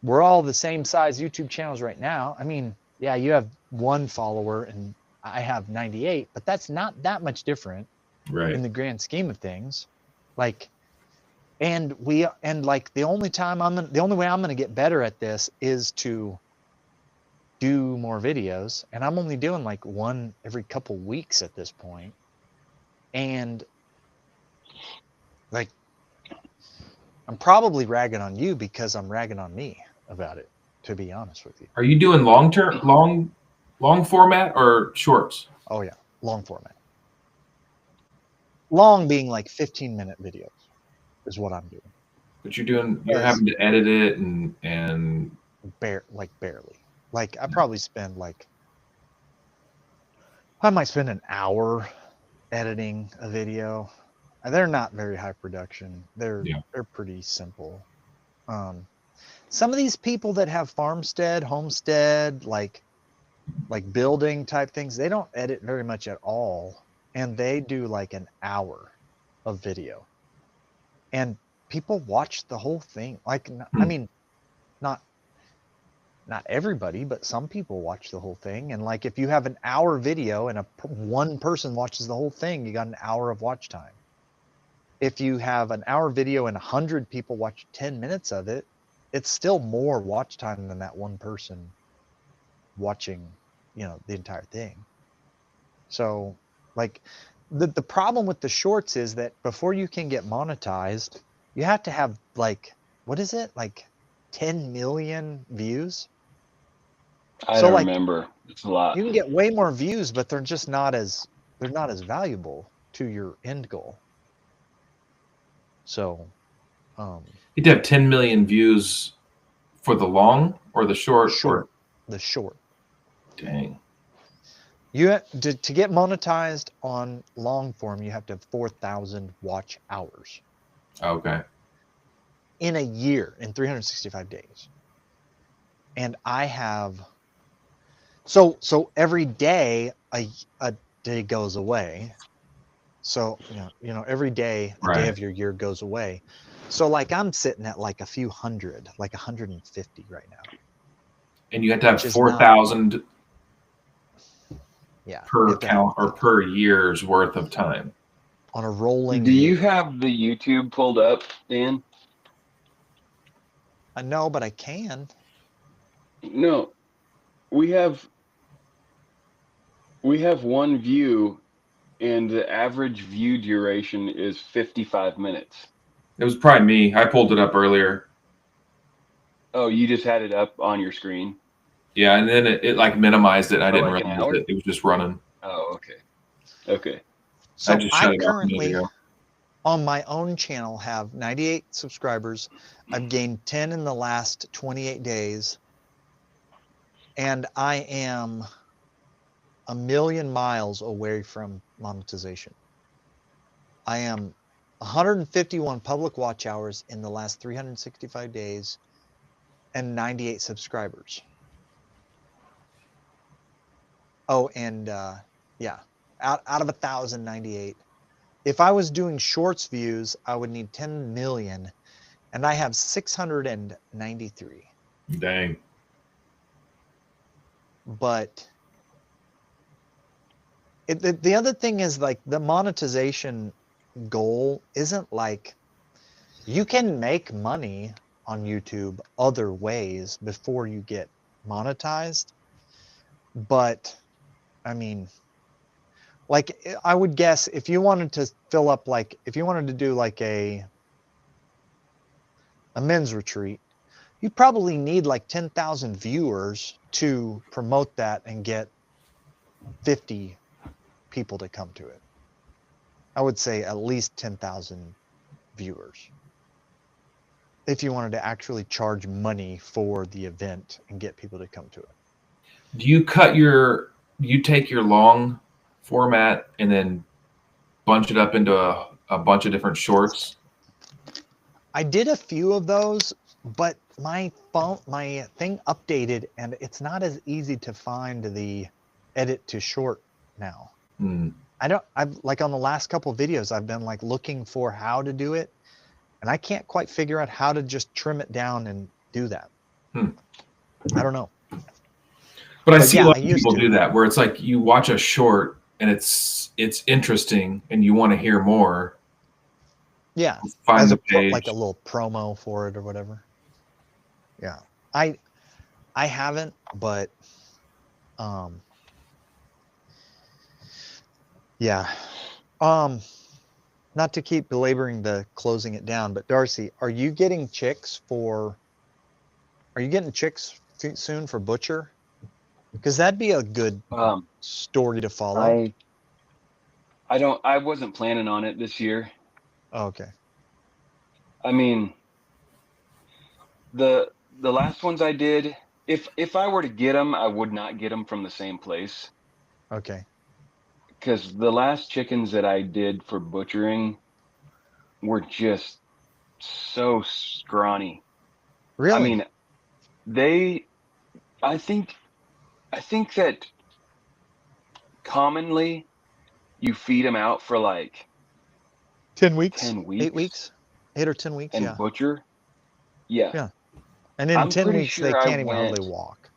we're all the same size YouTube channels right now. I mean, yeah, you have 1 follower and I have 98, but that's not that much different in the grand scheme of things. Like, and like, the only way I'm going to get better at this is to do more videos, and I'm only doing like 1 every couple weeks at this point. And like, I'm probably ragging on you because I'm ragging on me about it, to be honest with you. Are you doing long format or shorts? Oh yeah, long format. Long being like 15-minute videos is what I'm doing. But you're having to edit it and barely. Like I probably spend like, I might spend an hour editing a video. They're not very high production. They're pretty simple. Some of these people that have farmstead, homestead, like building type things, they don't edit very much at all, and they do like an hour of video, and people watch the whole thing. Like, I mean, not everybody, but some people watch the whole thing. And like, if you have an hour video and one person watches the whole thing, you got an hour of watch time. If you have an hour video and 100 people watch 10 minutes of it, it's still more watch time than that one person watching, the entire thing. So like the problem with the shorts is that before you can get monetized, you have to have like, what is it? Like 10 million views. I don't remember. It's a lot. You can get way more views, but they're just not as valuable to your end goal. So you'd have 10 million views for the long or the short? The short. Dang. You have to get monetized on long form, you have to have 4,000 watch hours. Okay. In a year, in 365 days. And I have, so every day a day goes away. So, every day, a day of your year goes away. So like I'm sitting at like a few hundred, like 150 right now. And you have to have 4,000 per count or per year's worth of time. On a rolling Do you year. have the YouTube pulled up, Dan? No, but I can. No. We have one view, and the average view duration is 55 minutes. It was probably me. I pulled it up earlier. Oh, you just had it up on your screen? Yeah, and then it like minimized it. I didn't like realize it was just running. Oh, okay. Okay. So I currently, on my own channel, have 98 subscribers. I've gained 10 in the last 28 days. And I am a million miles away from monetization. I am 151 public watch hours in the last 365 days and 98 subscribers. Oh, and out of 1,098. If I was doing shorts views, I would need 10 million, and I have 693. Dang. But the other thing is, like, the monetization goal isn't like, you can make money on YouTube other ways before you get monetized. But I mean, like, I would guess if you wanted to fill up, like, if you wanted to do like a men's retreat, you probably need like 10,000 viewers to promote that and get 50 people to come to it. I would say at least 10,000 viewers if you wanted to actually charge money for the event and get people to come to it. Do you take your long format and then bunch it up into a bunch of different shorts? I did a few of those, but my thing updated, and it's not as easy to find the edit to short now. I've like, on the last couple of videos, I've been like looking for how to do it, and I can't quite figure out how to just trim it down and do that. I don't know. But I see a lot of people do that, where it's like you watch a short and it's interesting and you want to hear more. Yeah. Find the page. Like a little promo for it or whatever. Yeah. I haven't, but yeah. Not to keep belaboring the closing it down, but Darcy, are you getting chicks soon for Butcher? Because that'd be a good story to follow. I wasn't planning on it this year. Oh, okay. I mean, the last ones I did, if I were to get them, I would not get them from the same place, Okay. because the last chickens that I did for butchering were just so scrawny. I Really? mean, they. I think that commonly you feed them out for like 10 weeks? 10 8 weeks weeks? 8 or 10 weeks? and Yeah. butcher. Yeah, Yeah. And in I'm 10 pretty weeks, they sure I can't even hardly went. walk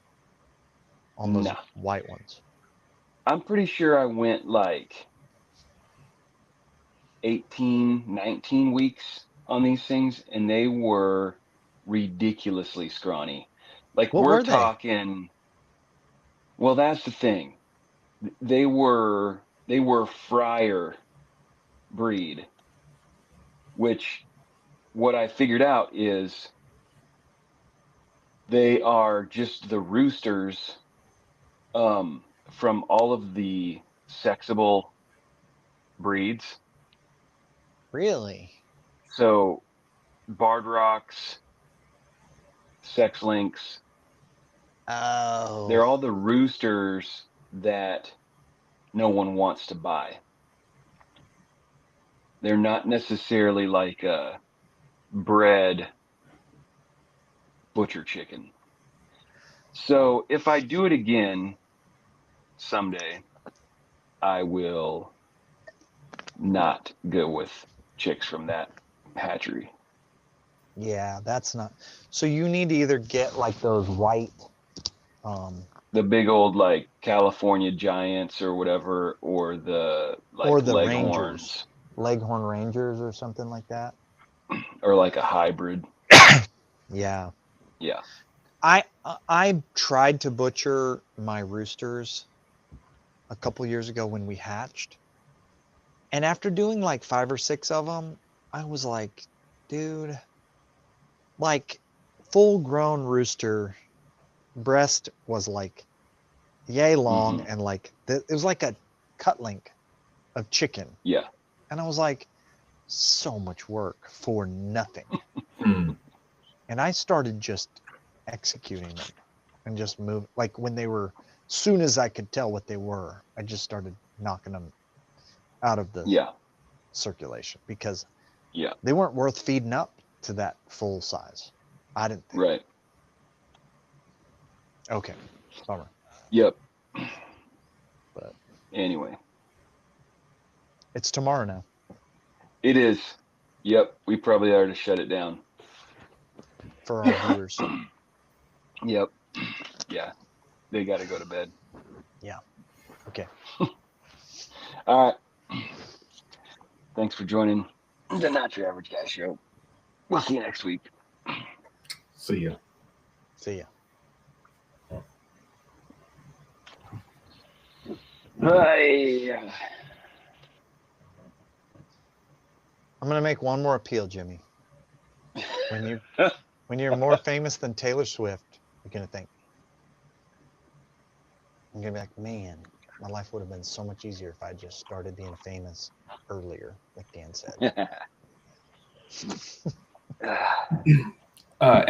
on those Nah, white ones. I'm pretty sure I went like 18, 19 weeks on these things, and they were ridiculously scrawny. Like What we're were they? talking. Well, that's the thing. They were Friar breed, which what I figured out is they are just the roosters from all of the sexable breeds. Really? So barred rocks, sex links, Oh, they're all the roosters that no one wants to buy. They're not necessarily like a bred butcher chicken. So if I do it again someday, I will not go with chicks from that hatchery. yeah, that's not. So you need to either get like those white, um, The big old like California Giants or whatever, or the or like the Rangers, Leghorns, Leghorn Rangers or something like that. or like a hybrid. Yeah. Yeah. I tried to butcher my roosters a couple years ago when we hatched. And after doing like 5 or 6 of them, I was like, dude, like full grown rooster breast was like yay long Hmm. and like it was like a cut link of chicken. Yeah. And I was like, so much work for nothing. Hmm. And I started just executing them and just move like when they were soon as I could tell what they were, I just started knocking them out of the Yeah. circulation because Yeah. they weren't worth feeding up to that full size. I didn't think. Right. Okay, bummer. Yep. But Anyway, it's tomorrow now it is. Yep. We probably ought to shut it down. for our viewers. Yep. Yeah. They got to go to bed. Yeah. Okay. All right. Thanks for joining the Not Your Average Guy show. We'll see you next week. See ya. See ya. Bye. I'm gonna make one more appeal, Jimmy. When you're more famous than Taylor Swift, you're gonna think, I'm gonna be like, man, my life would have been so much easier if I just started being famous earlier, like Dan said. FYI.